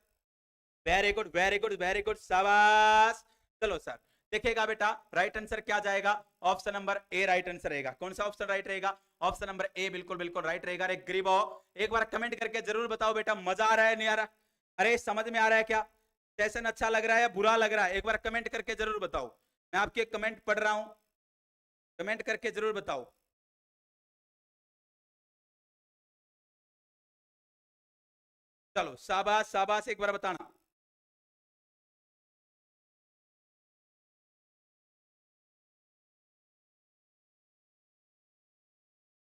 very good very good very good, शाबाश। चलो सर, देखिएगा बेटा राइट आंसर क्या जाएगा? ऑप्शन नंबर ए राइट आंसर रहेगा। कौन सा ऑप्शन राइट रहेगा? ऑप्शन नंबर ए बिल्कुल बिल्कुल राइट रहेगा। अरे ग्रीबो, एक बार कमेंट करके जरूर बताओ बेटा, मजा आ रहा है नहीं आ रहा? अरे समझ में आ रहा है क्या? सेशन अच्छा लग रहा है, बुरा लग रहा है? एक बार कमेंट करके जरूर बताओ। मैं आपके कमेंट पढ़ रहा हूं, कमेंट करके जरूर बताओ। चलो शाबाश शाबाश, एक बार बताना।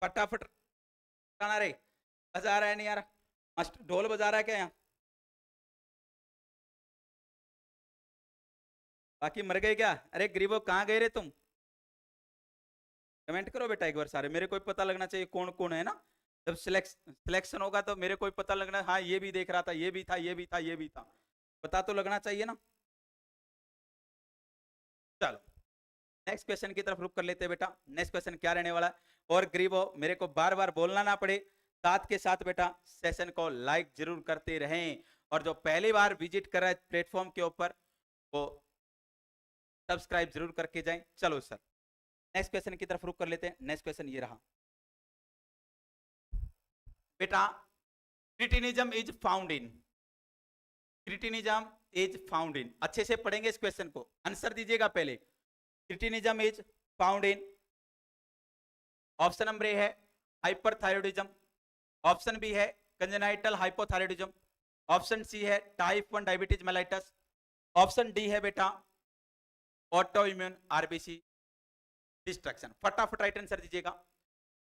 फटाफट बताना रे, मजा आ रहा है नहीं आ रहा? मास्टर ढोल बजा रहा है क्या यहाँ? बाकी मर गए क्या? अरे गरीबो कहाँ गए रे तुम? कमेंट करो बेटा एक बार सारे, मेरे को पता लगना चाहिए कौन कौन है ना। जब सिलेक्शन होगा तो मेरे को पता लगना, हाँ ये भी देख रहा था, ये भी था, ये भी था, ये भी था, पता तो लगना चाहिए ना। चलो नेक्स्ट क्वेश्चन की तरफ रुक कर लेते हैं बेटा। नेक्स्ट क्वेश्चन क्या रहने वाला है? और गरीबो मेरे को बार बार बोलना ना पड़े, साथ के साथ बेटा सेशन को लाइक जरूर करते रहें, और जो पहली बार विजिट कर रहा है प्लेटफॉर्म के ऊपर, वो सब्सक्राइब जरूर करके जाएं। चलो सर नेक्स्ट क्वेश्चन की तरफ रुक कर लेते हैं। नेक्स्ट क्वेश्चन ये रहा बेटा, cretinism is found in, cretinism is found in, अच्छे से पढ़ेंगे इस क्वेश्चन को, आंसर दीजिएगा पहले। Cretinism is found in, option number A है हाइपरथायरॉयडिज्म, ऑप्शन बी है कंजेनाइटल हाइपोथायरॉयडिज्म, ऑप्शन सी है type 1 diabetes mellitus, option D है बेटा ऑटो इम्यून आरबीसी डिस्ट्रक्शन। फटाफट राइट आंसर दीजिएगा।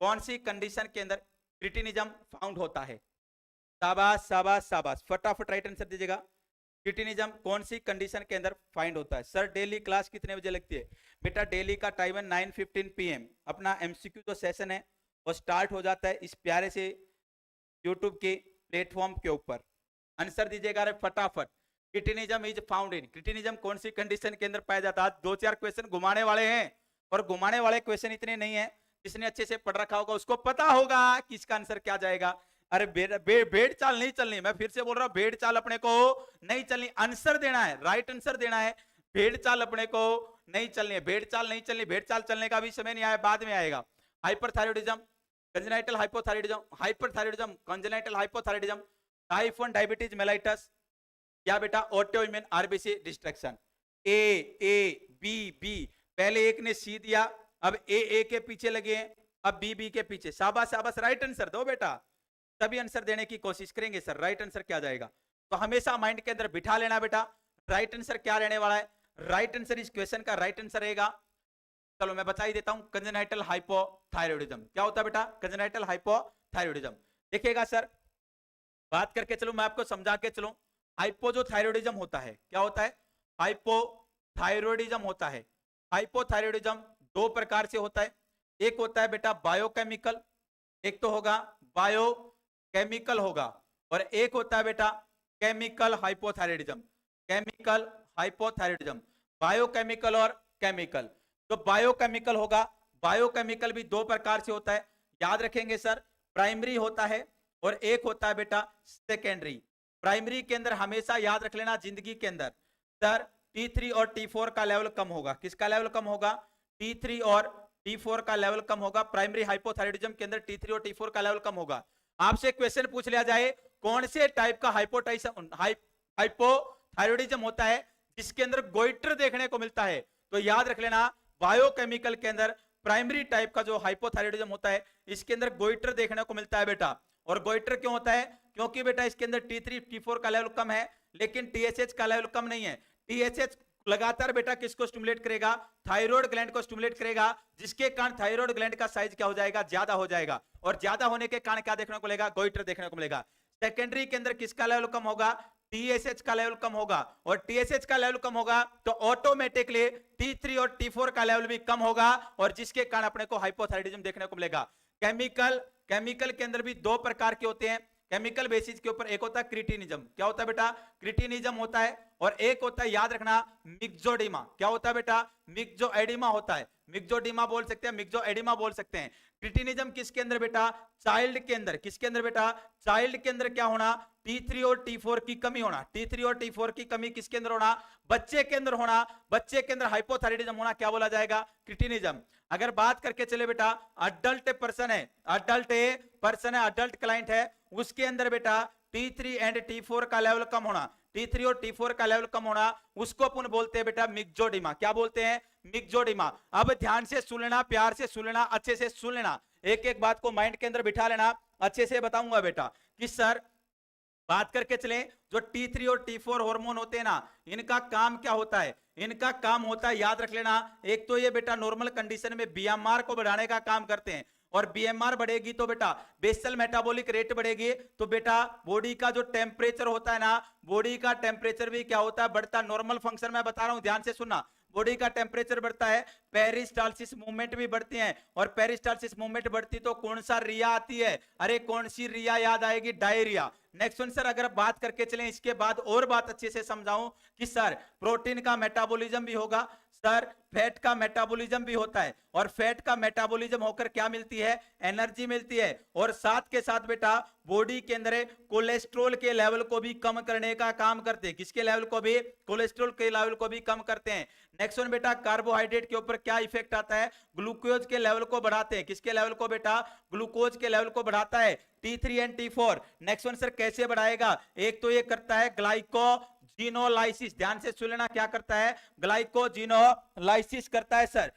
कौन सी कंडीशन के अंदर क्रिटिनिज्म फाउंड होता है? शाबाश शाबाश शाबाश, फटाफट राइट आंसर दीजिएगा। क्रिटिनिज्म कौन सी कंडीशन के अंदर फाइंड होता है? सर डेली क्लास कितने बजे लगती है? बेटा डेली का टाइम है 9:15 PM। अपना MCQ जो सेशन है वो स्टार्ट हो जाता है इस प्यारे से यूट्यूब के प्लेटफॉर्म के ऊपर। आंसर दीजिएगा रे फटाफट। Cretinism is found in, cretinism कौन सी कंडीशन के अंदर पाया जाता है? 2-4 क्वेश्चन घुमाने वाले हैं, और घुमाने वाले क्वेश्चन इतने नहीं है, जिसने अच्छे से पढ़ रखा होगा उसको पता होगा कि इसका आंसर क्या जाएगा। अरे भेड़ चाल नहीं चलनी, मैं फिर से बोल रहा हूं, भेड़ चाल अपने को नहीं चलनी, आंसर देना है, राइट आंसर देना है। भेड़ चाल अपने को नहीं चलनी है, भेड़ चाल नहीं चलनी, भेड़ चाल चलने का भी समय नहीं आया, बाद में आएगा। Hyperthyroidism, congenital hypothyroidism, hyperthyroidism, congenital hypothyroidism, type 1 diabetes mellitus, या बेटा auto immune RBC destruction. A B B, पहले एक ने सी दिया, अब ए के पीछे लगे हैं, अब बी के पीछे। शाबाश शाबाश, राइट आंसर दो बेटा, तभी आंसर देने की कोशिश करेंगे सर। राइट आंसर क्या जाएगा? तो हमेशा माइंड के अंदर बिठा लेना बेटा, राइट आंसर क्या रहने वाला है। राइट आंसर इस क्वेश्चन का राइट आंसर रहेगा, चलो मैं बता ही देता हूं, कंजेनाइटल हाइपोथायरॉयडिज्म। क्या होता है बेटा? Congenital hypothyroidism. देखिएगा सर, बात करके चलो, मैं आपको समझा के चलूं। हाइपो जो थायरॉयडिज्म होता है, क्या होता है? हाइपोथायरॉयडिज्म होता है। हाइपोथायरॉयडिज्म 2 प्रकार से होता है, एक होता है बेटा बायोकेमिकल, एक तो होगा बायोकेमिकल होगा, और एक होता है बेटा chemical hypothyroidism. Chemical hypothyroidism, biochemical और केमिकल। तो बायोकेमिकल होगा, बायोकेमिकल भी 2 प्रकार से होता है, याद रखेंगे सर। प्राइमरी होता है और एक होता है बेटा सेकेंडरी। प्राइमरी के अंदर हमेशा याद रख लेना, जिंदगी के अंदर सर T3 और T4 का लेवल कम होगा। किसका लेवल कम होगा? T3 और T4 का लेवल कम होगा। प्राइमरी हाइपोथायराइडिज्म के अंदर T3 और T4 का लेवल कम होगा। आपसे क्वेश्चन पूछ लिया जाए कौन से टाइप का हाइपोथायराइडिज्म होता है जिसके अंदर गोइटर देखने को मिलता है, तो याद रख लेना बायोकेमिकल के अंदर प्राइमरी टाइप का जो हाइपोथायराइडिज्म होता है इसके अंदर गोइटर देखने को मिलता है बेटा। और गोइटर क्यों होता है? क्योंकि बेटा इसके अंदर T3 T4 का लेवल कम है लेकिन TSH का लेवल कम नहीं है। TSH लगातार बेटा किसको स्टिमुलेट करेगा? थायराइड ग्लैंड को स्टिमुलेट करेगा, जिसके कारण थायराइड ग्लैंड का साइज क्या हो जाएगा? ज्यादा हो जाएगा। और ज्यादा होने के कारण क्या देखने को मिलेगा? गोइटर देखने को मिलेगा। सेकेंडरी के अंदर किसका लेवल कम होगा? TSH का लेवल कम होगा। और TSH का लेवल कम होगा तो ऑटोमेटिकली T3 और T4 का लेवल भी कम होगा और जिसके कारण अपने को हाइपोथायराइडिज्म देखने को मिलेगा। केमिकल के अंदर भी दो प्रकार के होते हैं केमिकल बेसिस के ऊपर। एक होता है क्रिटिनिज्म। क्या होता है बेटा? क्रिटिनिज्म होता है। और एक होता है, याद रखना, मिक्सोडिमा। क्या होता है बेटा? मिक्सोएडिमा होता है। मिक्सोडिमा बोल सकते हैं, मिक्सोएडिमा बोल सकते हैं। क्रिटिनिज्म किसके अंदर बेटा? चाइल्ड के अंदर। किसके अंदर बेटा? चाइल्ड के अंदर क्या होना? T3 और T4 की कमी होना। T3 और T4 की कमी किसके अंदर होना? बच्चे के अंदर होना। बच्चे के अंदर हाइपोथायराइडिज्म होना क्या बोला जाएगा? क्रिटिनिज्म। अगर बात करके चले बेटा अडल्ट पर्सन है, अडल्ट क्लाइंट है, उसके अंदर बेटा T3 एंड T4 का लेवल कम होना, T3 और T4 का लेवल कम होना, उसको अपन बोलते हैं बेटा मिक्सोडिमा। क्या बोलते हैं? मिक्सोडिमा। अब ध्यान से सुन लेना, प्यार से सुन लेना, अच्छे से सुन लेना, एक एक बात को माइंड के अंदर बिठा लेना। अच्छे से बताऊंगा बेटा कि सर बात करके चले जो T3 और T4 हार्मोन होते हैं ना, इनका काम क्या होता है? इनका काम होता है, याद रख लेना, एक तो ये बेटा नॉर्मल कंडीशन में BMR को बढ़ाने का काम करते हैं। और BMR बढ़ेगी तो बेटा बेसल मेटाबॉलिक रेट बढ़ेगी तो बेटा बॉडी का जो टेम्परेचर होता है ना, बॉडी का टेम्परेचर भी क्या होता है? बढ़ता। नॉर्मल फंक्शन में बता रहा हूं, ध्यान से सुनना। बॉडी का टेम्परेचर बढ़ता है, पेरिस्टाल्सिस मूवमेंट भी बढ़ती है। और पेरिस्टाल्सिस मूवमेंट बढ़ती तो कौन सा रिया आती है? अरे कौन सी रिया याद आएगी? डायरिया। नेक्स्ट वन सर, अगर बात करके चलें इसके बाद और बात अच्छे से समझाऊं कि सर प्रोटीन का मेटाबॉलिज्म भी होगा, सर फैट का मेटाबॉलिज्म भी होता है। और फैट का मेटाबॉलिज्म होकर क्या मिलती है? एनर्जी मिलती है। और साथ के साथ बेटा बॉडी के अंदर कोलेस्ट्रॉल के लेवल को भी कम करने का काम करते हैं। किसके लेवल को भी? कोलेस्ट्रॉल के लेवल को भी कम करते हैं। नेक्स्ट वन बेटा कार्बोहाइड्रेट के ऊपर क्या इफेक्ट आता है? ग्लूकोज के लेवल को बढ़ाते हैं। किसके लेवल को बेटा? ग्लूकोज के लेवल को बढ़ाता है T3 and T4। Next one sir कैसे बढ़ाएगा? एक तो ये करता है ग्लाइकोजिनोलाइसिस। ध्यान से सुन लेना, क्या करता है? ग्लाइकोजिनोलाइसिस करता है सर,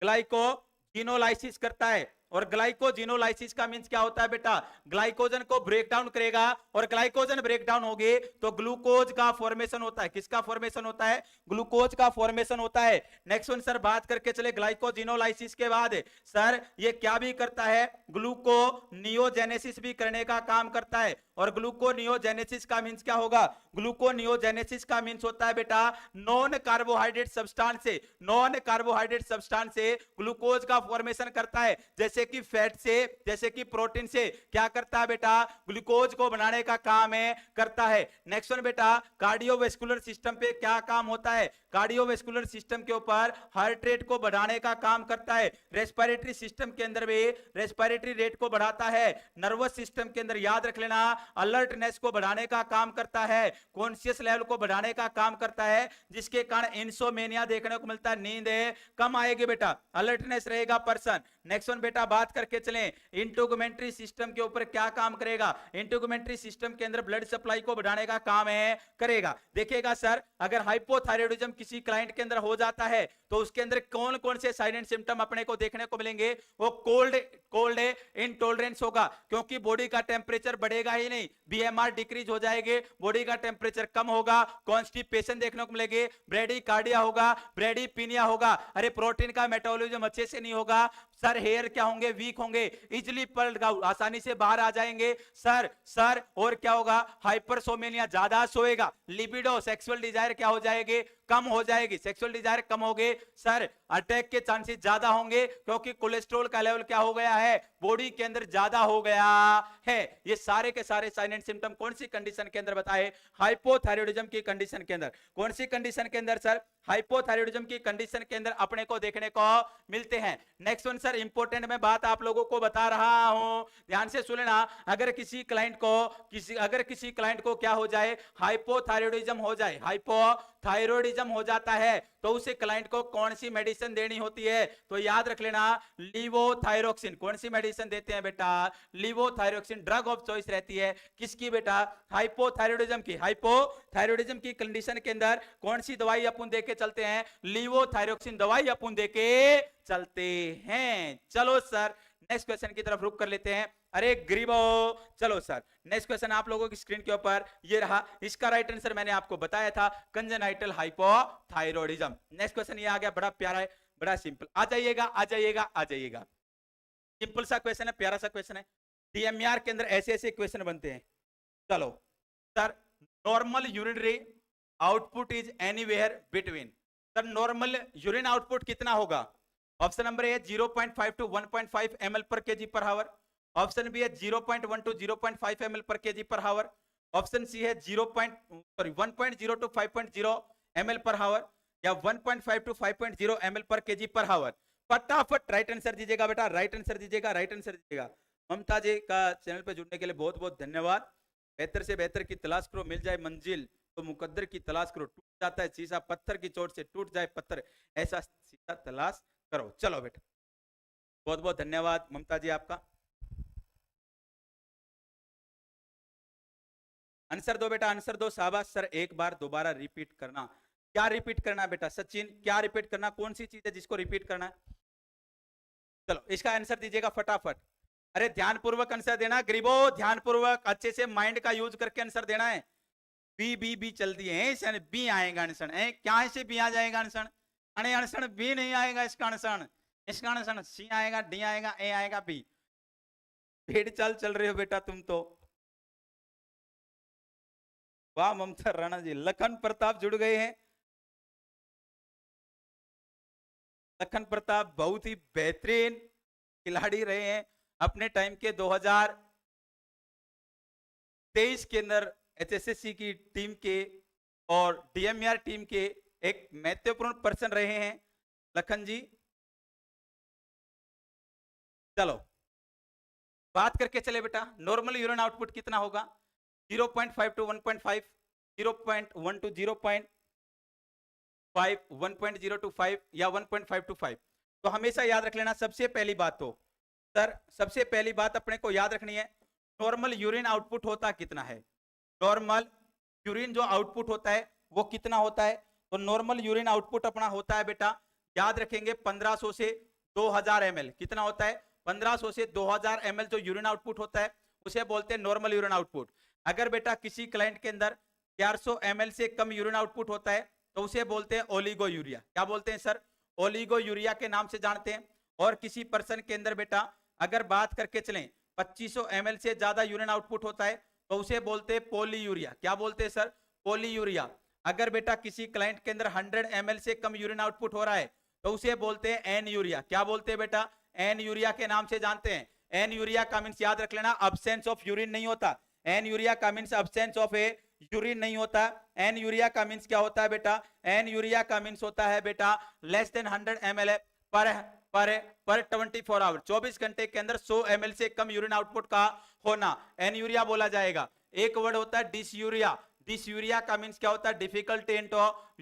ग्लाइकोजिनोलाइसिस करता है। और ग्लाइकोजिनोलाइसिस का मींस क्या होता है बेटा? ग्लाइकोजन को ब्रेक डाउन करेगा और ग्लाइकोजन ब्रेक डाउन होगी तो ग्लूकोज का फॉर्मेशन होता है। किसका फॉर्मेशन होता है? ग्लूकोज का फॉर्मेशन होता है। नेक्स्ट वन सर बात करके चले ग्लाइकोजिनोलाइसिस के बाद सर ये क्या भी करता है? ग्लूकोनियोजेनेसिस भी करने का काम करता है। और ग्लूकोनियोजेनेसिस का मींस क्या होगा? ग्लूकोनियोजेनेसिस का मींस होता है बेटा नॉन कार्बोहाइड्रेट सब्सटेंस से, नॉन कार्बोहाइड्रेट सब्सटेंस से ग्लूकोज का फॉर्मेशन करता है। जैसे कि फैट से, जैसे कि प्रोटीन से क्या करता है बेटा? ग्लूकोज को बनाने का काम है करता है। नेक्स्ट वन बेटा कार्डियोवैस्कुलर सिस्टम पे क्या काम होता है? कार्डियोवैस्कुलर सिस्टम के ऊपर हार्ट रेट को बढ़ाने का काम करता है। रेस्पिरेटरी सिस्टम के अंदर भी रेस्पिरेटरी रेट को बढ़ाता है। नर्वस सिस्टम के अंदर याद रख लेना अलर्टनेस को बढ़ाने का काम करता है, कॉन्शियस लेवल को बढ़ाने का काम करता है, जिसके कारण इंसोमेनिया देखने को मिलता है, नींद कम आएगी बेटा, अलर्टनेस रहेगा पर्सन। नेक्स्ट वन बेटा बात करके चलें इंटेगुमेंट्री सिस्टम के ऊपर क्या काम करेगा? इंटेगुमेंट्री सिस्टम के अंदर ब्लड सप्लाई को बढ़ाने का काम है करेगा। देखिएगा सर अगर हाइपोथायराइडिज्म किसी क्लाइंट के अंदर हो जाता है तो उसके अंदर कौन कौन से साइलेंट सिम्टम अपने को देखने को मिलेंगे? वो कोल्ड इंटॉलरेंस होगा, क्योंकि बॉडी का टेम्परेचर बढ़ेगा ही नहीं, BMR डिक्रीज हो जाएगी, बॉडी का टेम्परेचर कम होगा, कॉन्स्टिपेशन देखने को मिलेगी, ब्रेडीकार्डिया होगा, ब्रेडीपिनिया होगा। अरे प्रोटीन का मेटाबॉलिज्म अच्छे से नहीं होगा सर, हेयर क्या होंगे? वीक होंगे, इजिली पलट आसानी से बाहर आ जाएंगे सर और क्या होगा? हाइपरसोमेनिया, ज्यादा सोएगा, लिबिडो सेक्सुअल डिजायर क्या हो जाएगी? कम हो जाएगी, सेक्सुअल डिजायर कम होगी सर, अटैक के चांसेस ज्यादा होंगे क्योंकि कोलेस्ट्रॉल का लेवल क्या हो गया है, बॉडी के अंदर ज्यादा हो गया है। ये सारे के सारे साइन एंड सिम्टम कौन सी कंडीशन के अंदर बताए, हाइपोथायरॉयडिज्म की कंडीशन के अंदर। कौन सी कंडीशन के अंदर सर, हाइपोथायरॉयडिज्म की कंडीशन के अंदर अपने को देखने को मिलते हैं। नेक्स्ट वन सर, इंपॉर्टेंट मैं बात आप लोगों को बता रहा हूं, ध्यान से सुनना। अगर किसी क्लाइंट को क्या हो जाए, हाइपोथायरॉयडिज्म हो जाए, हाइपोथायरॉयडिज्म हो जाता है, तो उसे क्लाइंट को कौन सी मेडिसिन देनी होती है, तो याद रख लेना लीवोथायरोक्सिन। कौन सी मेडिसिन देते हैं बेटा, लीवोथायरोक्सिन ड्रग ऑफ चॉइस रहती है किसकी बेटा, हाइपोथायरॉयडिज्म की। हाइपोथायरॉयडिज्म की कंडीशन के अंदर कौन सी दवाई अपन देके चलते हैं, लीवोथायरोक्सिन दवाई अपन देके चलते हैं। चलो सर नेक्स्ट क्वेश्चन की तरफ रुक कर लेते हैं। अरे गरीबो, चलो सर नेक्स्ट क्वेश्चन आप लोगों की स्क्रीन के ऊपर ये रहा। इसका राइट आंसर मैंने आपको बताया था, कंजेनाइटल हाइपोथायरॉयडिज्म। नेक्स्ट क्वेश्चन ये आ गया, बड़ा प्यारा है, बड़ा सिंपल। आ जाइएगा आ जाइएगा आ जाइएगा, सिंपल सा क्वेश्चन है, प्यारा सा क्वेश्चन है। डीएमईआर के अंदर ऐसे ऐसे क्वेश्चन बनते हैं। चलो sir, normal urinary output is anywhere between, sir normal urine output कितना होगा? Option number A 0.5 to 1.5 ml पर केजी पर हावर, ऑप्शन बी है 0.1 to 0.5 ml पर केजी पर हावर, ऑप्शन सी है 1.0 to 5.0 ml पर हावर, या 1.5 to 5.0 ml पर केजी पर हावर। फटाफट राइट आंसर दीजिएगा बेटा, राइट आंसर दीजिएगा, राइट आंसर दीजिएगा। ममता जी का चैनल पे जुड़ने के लिए बहुत बहुत धन्यवाद। बेहतर से बेहतर की तलाश करो, मिल जाए मंजिल तो मुकद्दर की तलाश करो, टूट जाता है शीशा पत्थर की चोट से, टूट जाए पत्थर ऐसा शीशा तलाश करो। चलो बेटा, बहुत बहुत धन्यवाद ममता जी आपका। आंसर दो बेटा, आंसर दो, शाबाश सर। एक बार दोबारा रिपीट करना, क्या रिपीट करना बेटा सचिन, क्या रिपीट करना, कौन सी चीज है जिसको रिपीट करना है? चलो इसका आंसर दीजिएगा फटाफट। अरे ध्यानपूर्वक आंसर देना गरीबो, ध्यानपूर्वक अच्छे से माइंड का यूज करके आंसर देना है। बी बी बी चलती है, बी आएगा आंसर, क्या ऐसे बी आ जाएगा आंसर? अरे आंसर बी नहीं आएगा, इसका आंसर सी आएगा, डी आएगा, ए आएगा, बी। भेड़ चाल चल रहे हो बेटा तुम तो। वाह ममता राणा जी, लखन प्रताप जुड़ गए हैं। लखन प्रताप बहुत ही बेहतरीन खिलाड़ी रहे हैं अपने टाइम के 2023 के अंदर एचएसएससी की टीम के और डीएमईआर टीम के एक महत्वपूर्ण पर्सन रहे हैं लखन जी। चलो बात करके चले बेटा, नॉर्मल यूरिन आउटपुट कितना होगा? 0.5 to 1.5, 0.1 to 0.5, 1.0 to 5 या 1.5 to 5। तो हमेशा याद रख लेना, सबसे पहली बात तो सर, सबसे पहली बात अपने को याद रखनी है, नॉर्मल यूरिन आउटपुट होता कितना है? नॉर्मल यूरिन जो आउटपुट होता है वो कितना होता है? तो नॉर्मल यूरिन आउटपुट अपना होता है बेटा, याद रखेंगे 1500 से 2000 ml। कितना होता है? 1500 से 2000 ml जो यूरिन आउटपुट होता है उसे बोलते हैं नॉर्मल यूरिन आउटपुट। अगर बेटा किसी क्लाइंट के अंदर 400 ml से कम यूरिन आउटपुट होता है तो उसे बोलते हैं ओलिगो यूरिया। क्या बोलते हैं सर? ओलिगो यूरिया के नाम से जानते हैं। और किसी पर्सन के अंदर बेटा अगर बात करके चलें 2500 ml से ज्यादा यूरिन आउटपुट होता है तो उसे बोलते हैं पोली यूरिया। क्या बोलते हैं सर? पोली यूरिया। अगर बेटा किसी क्लाइंट के अंदर 100 ml से कम यूरिन आउटपुट हो रहा है तो उसे बोलते हैं एन यूरिया। क्या बोलते हैं बेटा? एन यूरिया के नाम से जानते हैं। एन यूरिया का मीन्स याद रख लेना, अब्सेंस ऑफ यूरिन नहीं होता। एन यूरिया का means absence of A urine नहीं होता। एन यूरिया का मीन्स क्या होता है बेटा? एन यूरिया का मीन्स होता है बेटा लेस देन 100 ml पर 24 आवर, 24 घंटे के अंदर 100 ml से कम यूरिन आउटपुट का होना एन यूरिया बोला जाएगा। एक वर्ड होता है डिसयूरिया। डिसयूरिया का मीन्स क्या होता है? Difficulty in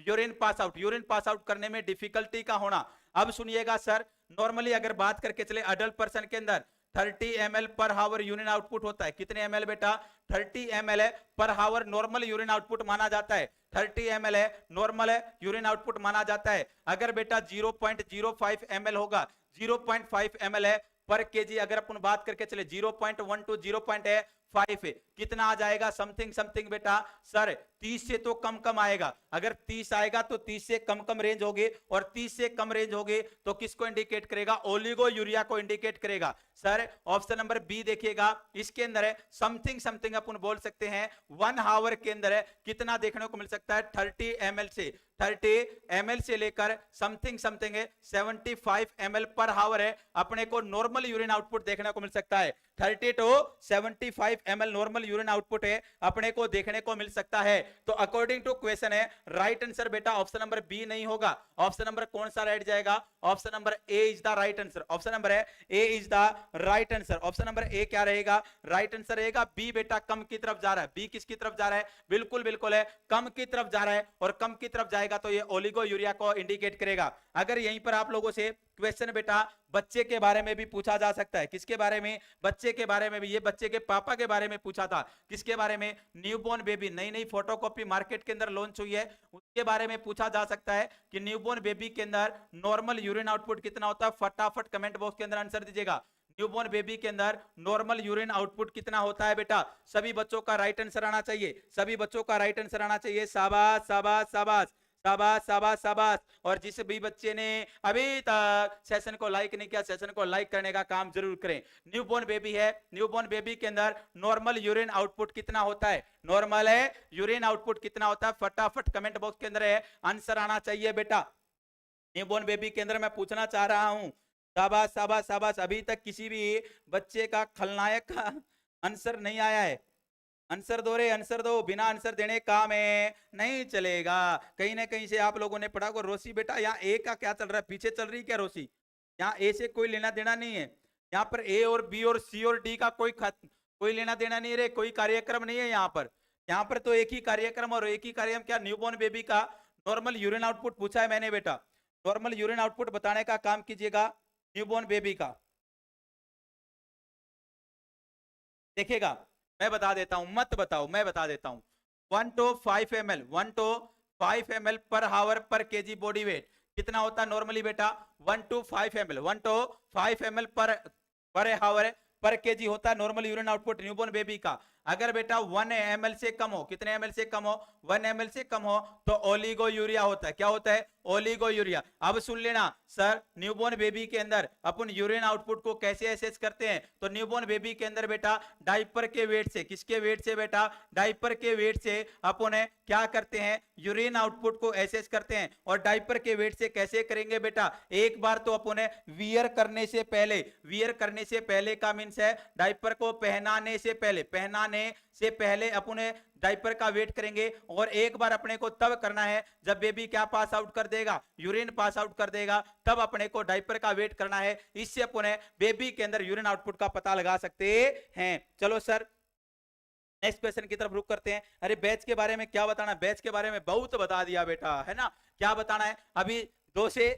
urine pass out, urine pass out करने में डिफिकल्टी का होना। अब सुनिएगा सर, नॉर्मली अगर बात करके चले अडल्ट पर्सन के अंदर 30 ml पर हावर यूरिन आउटपुट होता है। कितने ml बेटा? 30 ml पर हावर नॉर्मल यूरिन आउटपुट माना जाता है। 30 ml है नॉर्मल यूरिन आउटपुट माना जाता है। अगर बेटा 0.05 ml होगा, 0.5 ml है पर केजी। अगर अपन बात करके चले 0.1 to 0.5 5 है, कितना आ जाएगा समथिंग समथिंग बेटा सर 30 से तो कम कम आएगा, अगर 30 आएगा तो 30 से कम कम रेंज होगी, और 30 से कम रेंज होगी तो किसको इंडिकेट करेगा, ओलिगो यूरिया को इंडिकेट करेगा। सर ऑप्शन नंबर बी देखिएगा, इसके अंदर है समथिंग समथिंग अपन बोल सकते हैं 1 हावर के अंदर है कितना देखने को मिल सकता है 30 ml से 30 ml से लेकर समथिंग समथिंग है 75 ml पर हावर है अपने को नॉर्मल यूरिन आउटपुट देखने को मिल सकता है। 30 to 75 ml normal urine output है अपने को देखने को मिल सकता है। तो अकॉर्डिंग टू क्वेश्चन है राइट आंसर बेटा ऑप्शन नंबर बी नहीं होगा। ऑप्शन नंबर कौन सा राइट जाएगा, option number A is the right answer. Option number है A is the right answer. Option number A क्या रहेगा, राइट आंसर रहेगा बी बेटा, कम की तरफ जा रहा है। बी किसकी तरफ जा रहा है, बिल्कुल बिल्कुल है कम की तरफ जा रहा है, और कम की तरफ जाएगा तो ये ओलिगो यूरिया को इंडिकेट करेगा। अगर यहीं पर आप लोगों से क्वेश्चन बेटा बच्चे के बारे में भी पूछा जा सकता है, किसके बारे में, बच्चे के बारे में भी, ये बच्चे के पापा के बारे में पूछा था, किसके बारे में, न्यूबॉर्न बेबी, नई नई फोटोकॉपी मार्केट के अंदर लॉन्च हुई है, उसके बारे में पूछा जा सकता है कि न्यूबॉर्न बेबी के अंदर नॉर्मल यूरिन आउटपुट कितना होता है। फटाफट कमेंट बॉक्स के अंदर आंसर दीजिएगा, न्यूबॉर्न बेबी के अंदर नॉर्मल यूरिन आउटपुट कितना होता है बेटा। सभी बच्चों का राइट आंसर आना चाहिए, सभी बच्चों का राइट आंसर आना चाहिए। शाबाश शाबाश शाबाश शाबाश शाबाश शाबाश। और जिस भी बच्चे ने अभी तक सेशन को लाइक नहीं किया, सेशन को लाइक करने का काम जरूर करें। न्यूबॉर्न बेबी है, न्यूबॉर्न बेबी के अंदर नॉर्मल यूरिन आउटपुट कितना होता है, नॉर्मल है यूरिन आउटपुट कितना होता है, फटाफट कमेंट बॉक्स के अंदर है आंसर आना चाहिए बेटा। न्यूबॉर्न बेबी के अंदर मैं पूछना चाह रहा हूं, शाबाश शाबाश शाबाश। अभी तक किसी भी बच्चे का खलनायक का आंसर नहीं आया है, आंसर दो रे, आंसर दो, बिना आंसर देने काम है नहीं चलेगा। कहीं ना कहीं से आप लोगों ने पढ़ा को रोसी बेटा, यहाँ ए का क्या चल रहा है, पीछे चल रही क्या रोसी, यहाँ ए से कोई लेना देना नहीं है, यहाँ पर ए और बी और सी और डी का कोई लेना देना नहीं रे, कोई कार्यक्रम नहीं है यहाँ पर तो एक ही कार्यक्रम, और एक ही कार्यक्रम क्या, न्यूबॉर्न बेबी का नॉर्मल यूरिन आउटपुट पूछा है मैंने बेटा, नॉर्मल यूरिन आउटपुट बताने का काम कीजिएगा न्यूबॉर्न बेबी का। देखिएगा मैं बता देता हूं, मत बताओ मैं बता देता हूं, 1 to 5 ml 1 to 5 ml पर हावर पर केजी बॉडी वेट कितना होता है नॉर्मली बेटा, 1 to 5 ml 1 to 5 ml पर हावर पर केजी होता है normal urine output newborn baby का। अगर बेटा 1 ml से कम हो, कितने ml से कम हो, 1 ml से कम हो तो ओलिगो यूरिया होता है। क्या होता है, ओलिगो यूरिया। अब सुन लेना सर, न्यूबॉर्न बेबी के अंदर अपन यूरिन आउटपुट को कैसे एसेस करते हैं, तो न्यूबॉर्न बेबी के अंदर बेटा डायपर के वेट से, किसके वेट से बेटा, डायपर के वेट से अपन क्या करते हैं, यूरिन आउटपुट को एसेस करते हैं। और डायपर के वेट से कैसे करेंगे बेटा, एक बार तो अपन वियर करने से पहले, वियर करने से पहले का मीन्स है डायपर को पहनाने से पहले, पहनाने से पहले अपने डायपर का वेट करेंगे। और एक बार अपने को तब करना है जब बेबी क्या पास आउट कर देगा, यूरिन पास आउट कर देगा, तब अपने को डायपर का वेट करना है। इससे अपने बेबी के अंदर यूरिन आउटपुट का पता लगा सकते हैं। चलो सर नेक्स्ट क्वेश्चन की तरफ रुक करते हैं। अरे बैच के बारे में क्या बताना, बैच के बारे में बहुत बता दिया बेटा, है ना, क्या बताना है, अभी 2 से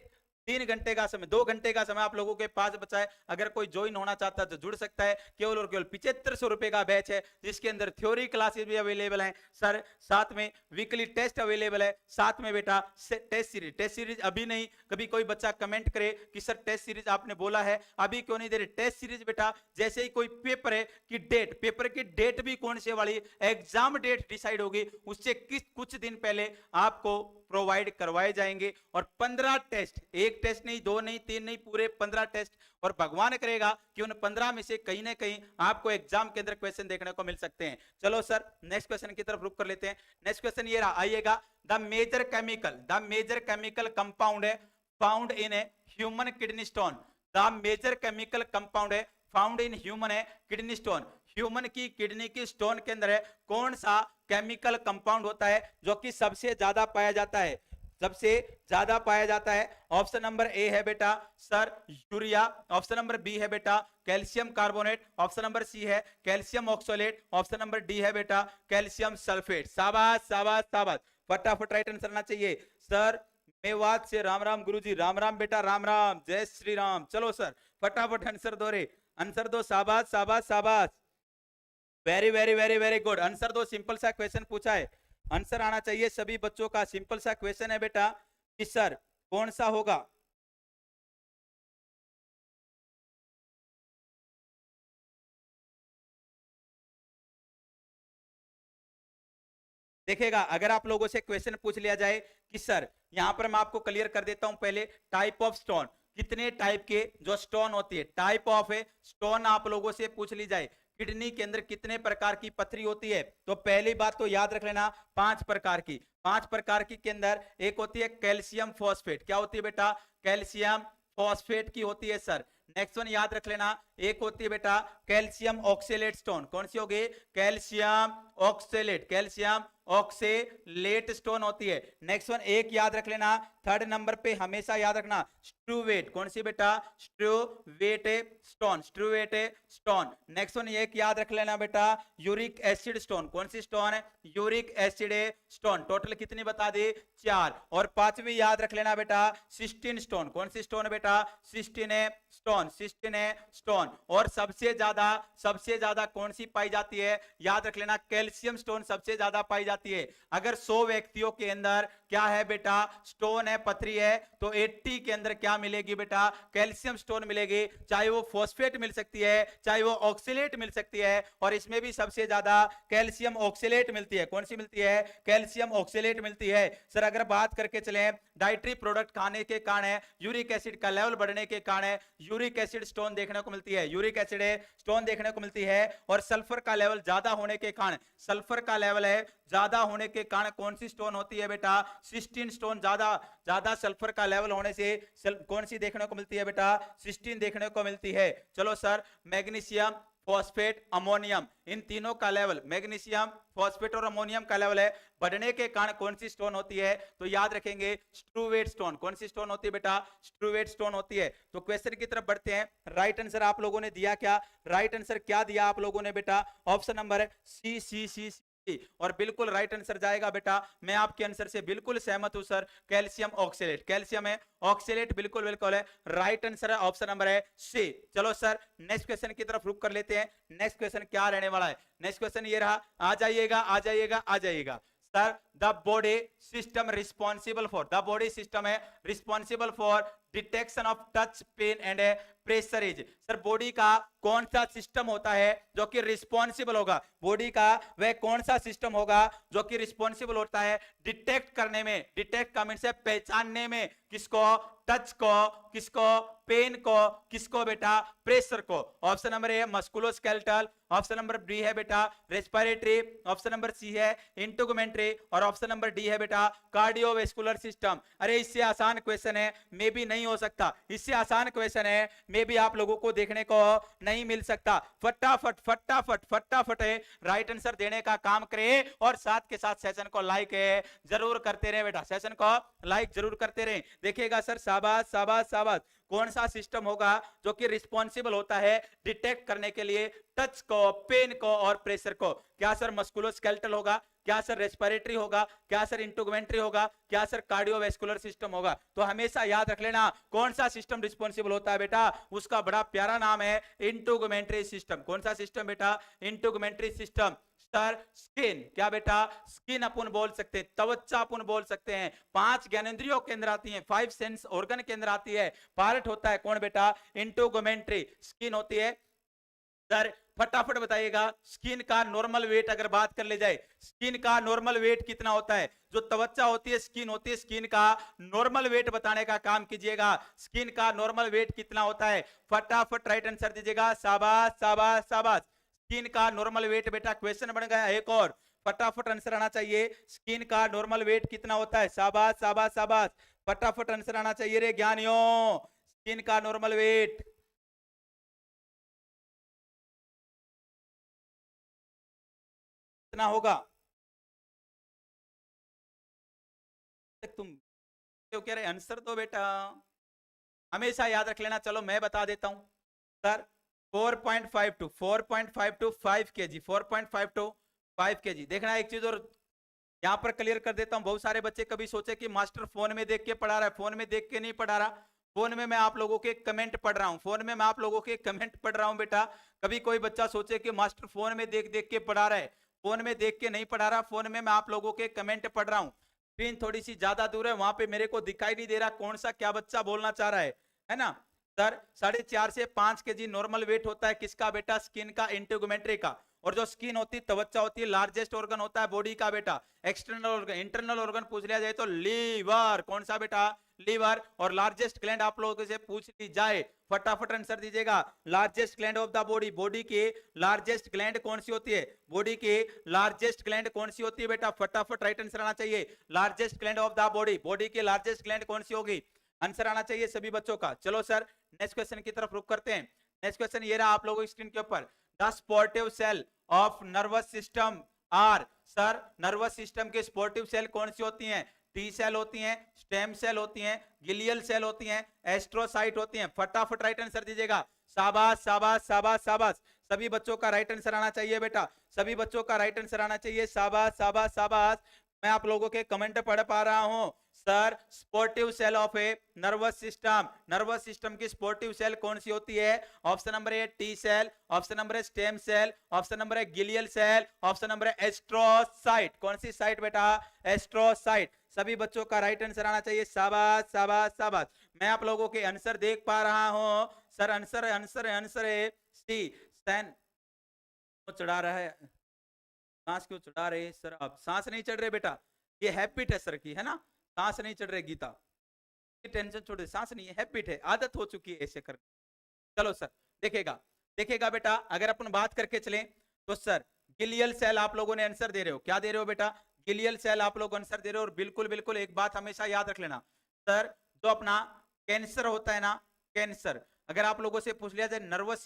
3 घंटे का समय, 2 घंटे का समय आप लोगों के पास बचा है। अगर कोई ज्वाइन होना चाहता है तो जुड़ सकता है। केवल और केवल 7500 रुपए का बैच है, जिसके अंदर थ्योरी क्लासेस भी अवेलेबल हैं सर, साथ में वीकली टेस्ट अवेलेबल है, साथ में बेटा टेस्ट सीरीज अभी नहीं, कभी कोई बच्चा कमेंट करे कि सर टेस्ट सीरीज आपने बोला है अभी क्यों नहीं दे रहे। टेस्ट सीरीज बेटा जैसे ही कोई पेपर है कि डेट, पेपर की डेट भी कौन से वाली, एग्जाम डेट डिसाइड होगी उससे कुछ दिन पहले आपको प्रोवाइड करवाए जाएंगे। और 15 टेस्ट, एक टेस्ट नहीं, 2 नहीं, 3 नहीं, पूरे 15 टेस्ट। और भगवान करेगा कि उन 15 में से कहीं ना कहीं आपको एग्जाम के अंदर क्वेश्चन देखने को मिल सकते हैं। चलो सर नेक्स्ट क्वेश्चन की तरफ रुक कर लेते हैं। नेक्स्ट क्वेश्चन ये रहा, आइएगा, द मेजर केमिकल कंपाउंड है found in a human kidney stone. The major chemical compound है फाउंड इन ह्यूमन है किडनी स्टोन। ह्यूमन की किडनी की स्टोन के अंदर है कौन सा केमिकल कंपाउंड होता है जो कि सबसे ज्यादा पाया जाता है, सबसे ज्यादा पाया जाता है। ऑप्शन नंबर ए है बेटा sir urea, option number B है बेटा calcium carbonate, option number C है calcium oxalate, option number D है बेटा कैल्शियम सल्फेट। शाबाश शाबाश शाबाश, फटाफट राइट आंसर आना चाहिए सर। मेवात से राम राम गुरुजी, राम राम बेटा, राम राम, जय श्री राम। चलो सर फटाफट आंसर दो रे, आंसर दो, शाबाश शाबाश शाबाश, very very very very good. Answer दो, सिंपल सा क्वेश्चन पूछा है, आंसर आना चाहिए सभी बच्चों का। सिंपल सा क्वेश्चन है बेटा कि सर कौन सा होगा, देखिएगा अगर आप लोगों से क्वेश्चन पूछ लिया जाए कि सर यहां पर मैं आपको क्लियर कर देता हूं पहले टाइप ऑफ स्टोन, कितने टाइप के जो स्टोन होती है, टाइप ऑफ स्टोन आप लोगों से पूछ ली जाए किडनी के अंदर कितने प्रकार की पथरी होती है, तो पहली बात तो याद रख लेना 5 प्रकार की। 5 प्रकार की के अंदर एक होती है कैल्शियम फॉस्फेट, क्या होती है बेटा, कैल्शियम फॉस्फेट की होती है सर। नेक्स्ट वन याद रख लेना, एक होती है बेटा कैल्शियम ऑक्सेलेट स्टोन, कौन सी होगी, calcium oxalate, calcium oxalate stone होती है। नेक्स्ट वन एक याद रख लेना, थर्ड नंबर पे हमेशा याद रखना स्ट्रूवेट, कौन सी बेटा, स्ट्रूवेट स्टोन, स्ट्रूवेट स्टोन। नेक्स्ट वन एक याद रख लेना बेटा यूरिक एसिड स्टोन, कौन सी स्टोन है, यूरिक एसिड स्टोन। टोटल कितनी बता दी, 4। और पांचवी याद रख लेना बेटा सिस्टीन स्टोन, कौन सी स्टोन बेटा, सिस्टीन स्टोन, सिस्टीन स्टोन। और सबसे ज्यादा कौन सी पाई जाती है, याद रख लेना कैल्शियम स्टोन सबसे ज्यादा पाई जाती है। अगर 100 व्यक्तियों के अंदर क्या है बेटा, स्टोन है, पथरी है, तो 80 के अंदर क्या मिलेगी बेटा, कैल्शियम स्टोन मिलेगी। चाहे वो फॉस्फेट मिल सकती है, चाहे वो ऑक्सीलेट मिल सकती है, और इसमें भी सबसे ज्यादा कैल्शियम ऑक्सीलेट मिलती है। कौन सी मिलती है, कैल्शियम ऑक्सीलेट मिलती है। सर अगर बात करके चले डाइटरी प्रोडक्ट खाने के कारण यूरिक एसिड का लेवल बढ़ने के कारण यूरिक एसिड स्टोन देखने को मिलती है, यूरिक एसिड स्टोन देखने को मिलती है। और सल्फर का लेवल ज्यादा होने के कारण, सल्फर का लेवल है ज्यादा होने के कारण कौन सी स्टोन होती है बेटा, सिस्टीन स्टोन। ज्यादा सल्फर का लेवल होने से कौन सी देखने को मिलती है बेटा, सिस्टीन देखने को मिलती है। चलो सर मैग्नीशियम फॉस्फेट अमोनियम, इन तीनों का लेवल, मैग्नीशियम फॉस्फेट और अमोनियम का लेवल है बढ़ने के कारण कौन सी स्टोन होती है, तो याद रखेंगे स्ट्रूवेट स्टोन। कौन सी स्टोन होती है बेटा, स्ट्रूवेट स्टोन होती है। तो क्वेश्चन की तरफ बढ़ते हैं। राइट आंसर आप लोगों ने दिया क्या, राइट आंसर क्या दिया आप लोगों ने बेटा, ऑप्शन नंबर सी सी सी सी, और बिल्कुल राइट आंसर जाएगा बेटा। मैं आपके आंसर से बिल्कुल सहमत हूं सर, कैल्शियम ऑक्सीलेट, कैल्शियम है ऑक्सीलेट, बिल्कुल बिल्कुल है, राइट आंसर है ऑप्शन नंबर है सी। चलो सर नेक्स्ट क्वेश्चन की तरफ रुक कर लेते हैं। नेक्स्ट क्वेश्चन क्या रहने वाला है, नेक्स्ट क्वेश्चन ये रहा, आ जाइएगा आ जाइएगा आ जाइएगा। Sir the body system responsible for, the body system है responsible for detection of touch pain and pressure is. Sir body का कौन सा सिस्टम होता है जो कि रिस्पॉन्सिबल होगा, बॉडी का वह कौन सा सिस्टम होगा जो कि रिस्पॉन्सिबल होता है डिटेक्ट करने में, डिटेक्ट का मीन से पहचानने में, किसको, टच को, किसको, पेन को, किसको बेटा, प्रेशर को। Option number A musculoskeletal, option number B है बेटा रेस्पिरेटरी, ऑप्शन नंबर सी है इंटुगमेंट्री, और ऑप्शन नंबर डी है बेटा कार्डियोवेस्कुलर सिस्टम। अरे इससे आसान क्वेश्चन है मे भी नहीं हो सकता, इससे आसान क्वेश्चन है मे भी आप लोगों को देखने को नहीं मिल सकता। फटाफट फटाफट फटाफट राइट आंसर देने का काम करें, और साथ के साथ सेशन को लाइक जरूर करते रहे बेटा, सेशन को लाइक जरूर करते रहे। देखिएगा सर शाबाश शाबाश शाबाश, कौन सा सिस्टम होगा जो कि रिस्पॉन्सिबल होता है डिटेक्ट करने के लिए टच को, पेन को और प्रेशर को, क्या सर मस्कुलोस्केलेटल होगा, क्या सर रेस्पिरेटरी होगा, क्या सर इंटुगमेंट्री होगा, क्या सर कार्डियोवेस्कुलर सिस्टम होगा। तो हमेशा याद रख लेना कौन सा सिस्टम रिस्पॉन्सिबल होता है बेटा, उसका बड़ा प्यारा नाम है इंटुगमेंट्री सिस्टम। कौन सा सिस्टम बेटा, इंटुगमेंट्री सिस्टम। सर स्किन, क्या बेटा, स्किन अपन बोल सकते हैं, त्वचा अपन बोल सकते हैं, 5 ज्ञानेंद्रियों के अंदर आती है, 5 सेंस ऑर्गन के अंदर आती है, पार्ट होता है कौन बेटा, इंटुगमेंट्री स्किन होती है। सर फटाफट बताइएगा स्किन का नॉर्मल वेट अगर बात कर ले जाए, स्किन का नॉर्मल वेट कितना होता है, जो त्वचा होती है, स्किन होती है, स्किन का नॉर्मल वेट बताने का काम कीजिएगा, स्किन का नॉर्मल वेट कितना होता है, फटाफट राइट आंसर दीजिएगा, शाबाश शाबाश शाबाश। स्किन का नॉर्मल वेट बेटा क्वेश्चन बन गया एक और, फटाफट आंसर आना चाहिए, स्किन का नॉर्मल वेट कितना होता है, शाबाश शाबाश शाबाश, फटाफट आंसर आना चाहिए रे ज्ञानियों, स्किन का नॉर्मल वेट कितना होगा, तुम क्यों कह रहे आंसर दो बेटा, हमेशा याद रख लेना। चलो मैं बता देता हूं सर 4.52 4.52 5 केजी, 4.52 5 केजी। देखना एक चीज और यहां पर क्लियर कर देता हूं, बहुत सारे बच्चे कभी सोचे कि मास्टर फोन में देख के पढ़ा रहा है, फोन में देख के नहीं पढ़ा रहा, फोन में मैं आप लोगों के कमेंट पढ़ रहा हूं, फोन में मैं आप लोगों के कमेंट पढ़ रहा हूं बेटा। कभी कोई बच्चा सोचे कि मास्टर फोन में देख देख के पढ़ा रहा है, फोन में देख के नहीं पढ़ा रहा, फोन में मैं आप लोगों के कमेंट पढ़ रहा हूं। स्क्रीन थोड़ी सी ज्यादा दूर है, वहां पे मेरे को दिखाई नहीं दे रहा कौन सा क्या बच्चा बोलना चाह रहा है ना। सर 4.5 से 5 केजी नॉर्मल वेट होता है किसका बेटा, स्किन का, इंटुगमेंट्री का। और जो स्किन होती है, त्वचा होती है, लार्जेस्ट ऑर्गन होता है बॉडी का बेटा एक्सटर्नल ऑर्गन। इंटरनल ऑर्गन पूछ लिया जाए तो लीवर, कौन सा बेटा, लीवर। और लार्जेस्ट ग्लैंड आप लोगों से पूछ ली जाए, फटाफट आंसर दीजिएगा। Largest gland of the body, body की लार्जेस्ट ग्लैंड कौन सी होती है, बॉडी की लार्जेस्ट ग्लैंड कौन सी होती है बेटा, फटाफट राइट आंसर आना चाहिए। Largest gland of the body, body की लार्जेस्ट ग्लैंड कौन सी होगी, आंसर आना चाहिए सभी बच्चों का। चलो सर नेक्स्ट क्वेश्चन की तरफ रुक करते हैं। नेक्स्ट क्वेश्चन ये रहा आप लोगों की स्क्रीन के ऊपर, the supportive cell of nervous system are. Sir nervous system के स्पोर्टिव सेल कौन सी होती हैं, टी सेल होती हैं, स्टेम सेल होती हैं, गिलियल सेल होती हैं, एस्ट्रोसाइट होती हैं। फटाफट राइट आंसर दीजिएगा। शाबाश शाबाश शाबाश शाबाश, सभी बच्चों का राइट आंसर आना चाहिए बेटा, सभी बच्चों का राइट आंसर आना चाहिए। शाबाश शाबाश शाबाश, मैं आप लोगों के कमेंट पढ़ पा रहा हूं। Sir supportive cell of a nervous system, nervous system की स्पोर्टिव सेल कौन सी होती है, option number A T cell, option number A stem cell, option number A glial cell, option number A astrocyte. कौन सी साइट बेटा, astrocyte. सभी बच्चों का राइट आंसर आना चाहिए। शाबाश शाबाश शाबाश, मैं आप लोगों के आंसर देख पा रहा हूं। सर आंसर आंसर आंसर है सी। सैन चढ़ा रहा है, सांस क्यों चढ़ा रहे सर आप, सांस नहीं चढ़ रहे बेटा, ये हैबिट है सर की, है ना, सांस नहीं चढ़ रही गीता, टेंशन छोड़, सांस नहीं है, हैबिट है, आदत हो चुकी है ऐसे कर। चलो सर देखेगा देखेगा बेटा, अगर अपन बात करके चले तो सर गिलियल सेल आप लोगों ने आंसर दे रहे हो, क्या दे रहे हो बेटा, गिलियल सेल आप लोग आंसर दे रहे हो। और बिल्कुल बिल्कुल एक बात हमेशा याद रख लेना सर, जो अपना कैंसर होता है ना, कैंसर, अगर आप लोगों से पूछ लिया जाए नर्वस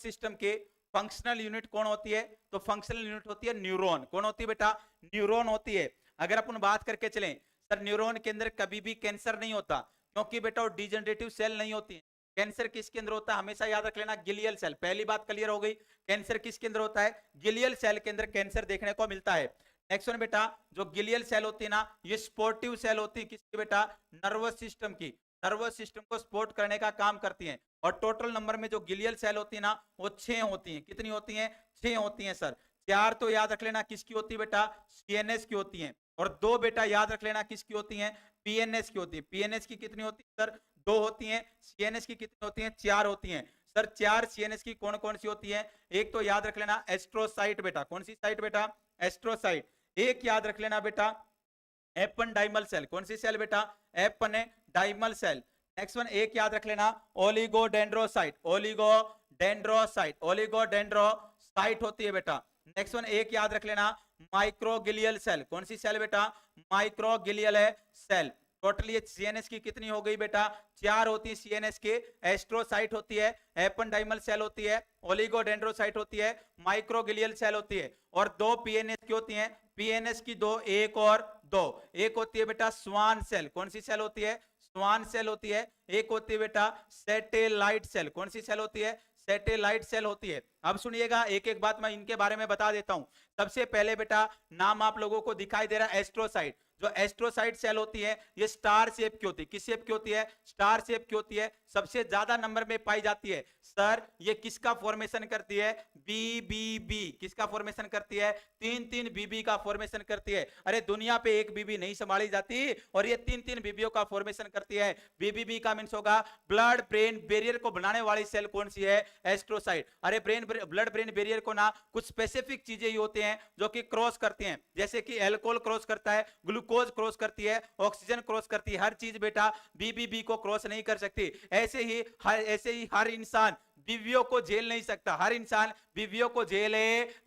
सिस्टम के फंक्शनल यूनिट कौन होती है, तो फंक्शनल यूनिट होती है न्यूरॉन। कौन होती है बेटा, न्यूरॉन होती है। अगर अपन बात करके चलें सर, न्यूरॉन के अंदर कभी भी कैंसर नहीं होता, क्योंकि बेटा वो डिजेनरेटिव सेल नहीं होती है। कैंसर किसके अंदर होता है, हमेशा याद रख लेना, गिलियल सेल। पहली बात क्लियर हो गई, कैंसर किसके अंदर होता है, गिलियल सेल के अंदर कैंसर देखने को मिलता है। नेक्स्ट वन बेटा, जो गिलियल सेल होती है ना, ये स्पोर्टिव सेल होती है किसकी बेटा, नर्वस सिस्टम की, नर्वस सिस्टम को सपोर्ट करने का काम करती हैं। और टोटल नंबर में जो गिलियल सेल होती है ना, वो 6 होती हैं। कितनी होती हैं, 6 होती हैं सर। 4 तो याद रख लेना किसकी होती है बेटा, सीएनएस की होती हैं। और 2 बेटा याद रख लेना किसकी होती हैं, पीएनएस की होती है। पीएनएस की कितनी होती है सर, 2 होती हैं। सीएनएस की कितनी होती हैं, 4 होती हैं सर। 4 सीएनएस की कौन कौन सी होती है, एक तो याद रख लेना एस्ट्रोसाइट बेटा, कौन सी साइट बेटा, एस्ट्रोसाइट। एक याद रख लेना बेटा एपेंडाइमल सेल, कौन सी सेल बेटा, एपेंडाइमल सेल। नेक्स्ट वन एक याद रख लेना ओलिगोडेंड्रोसाइट, ओलिगोडेंड्रोसाइट होती है बेटा। नेक्स्ट वन एक याद रख लेना माइक्रोगिलियल सेल, कौन सी सेल बेटा, माइक्रोगिलियल है सेल। टोटली सीएनएस की कितनी हो गई बेटा, 4 होती है सीएनएस के। एस्ट्रोसाइट होती है, एपेंडाइमल सेल होती है, ओलिगोडेंड्रोसाइट होती है, माइक्रोगिलियल सेल होती है। और 2 पीएनएस की होती हैं, पीएनएस की 2, एक और 2। एक होती है बेटा स्वान सेल, कौन सी सेल होती है, स्वान सेल होती है। एक होती है बेटा सैटेलाइट सेल, कौन सी सेल होती है, सैटेलाइट सेल होती है। अब सुनिएगा एक एक बात मैं इनके बारे में बता देता हूं। सबसे पहले बेटा नाम आप लोगों को दिखाई दे रहा है एस्ट्रोसाइट। जो एस्ट्रोसाइट सेल होती है ये स्टार शेप की होती है, किस शेप की होती है, स्टार शेप की होती है। सबसे ज्यादा नंबर में पाई जाती है सर, ये किसका फॉर्मेशन करती है, बीबीबी। किसका फॉर्मेशन करती है, 3-3 बीबी का फॉर्मेशन करती है। अरे दुनिया पे एक बीबी नहीं संभाली जाती और ये 3-3 बीबियों का फॉर्मेशन करती है। बीबीबी का मींस होगा ब्लड ब्रेन बैरियर को बनाने वाली सेल कौन सी है, एस्ट्रोसाइट। अरे ब्लड ब्रेन बैरियर को ना कुछ स्पेसिफिक चीजें ही होती हैं जो कि क्रॉस करती हैं, जैसे कि अल्कोहल क्रॉस करता है, ग्लूकोज क्रॉस करती है, ऑक्सीजन क्रॉस करती है। हर चीज बेटा बीबीबी को क्रॉस नहीं कर सकती। ऐसे ही हर इंसान बीवियों को झेल नहीं सकता, हर इंसान बीवियों को झेल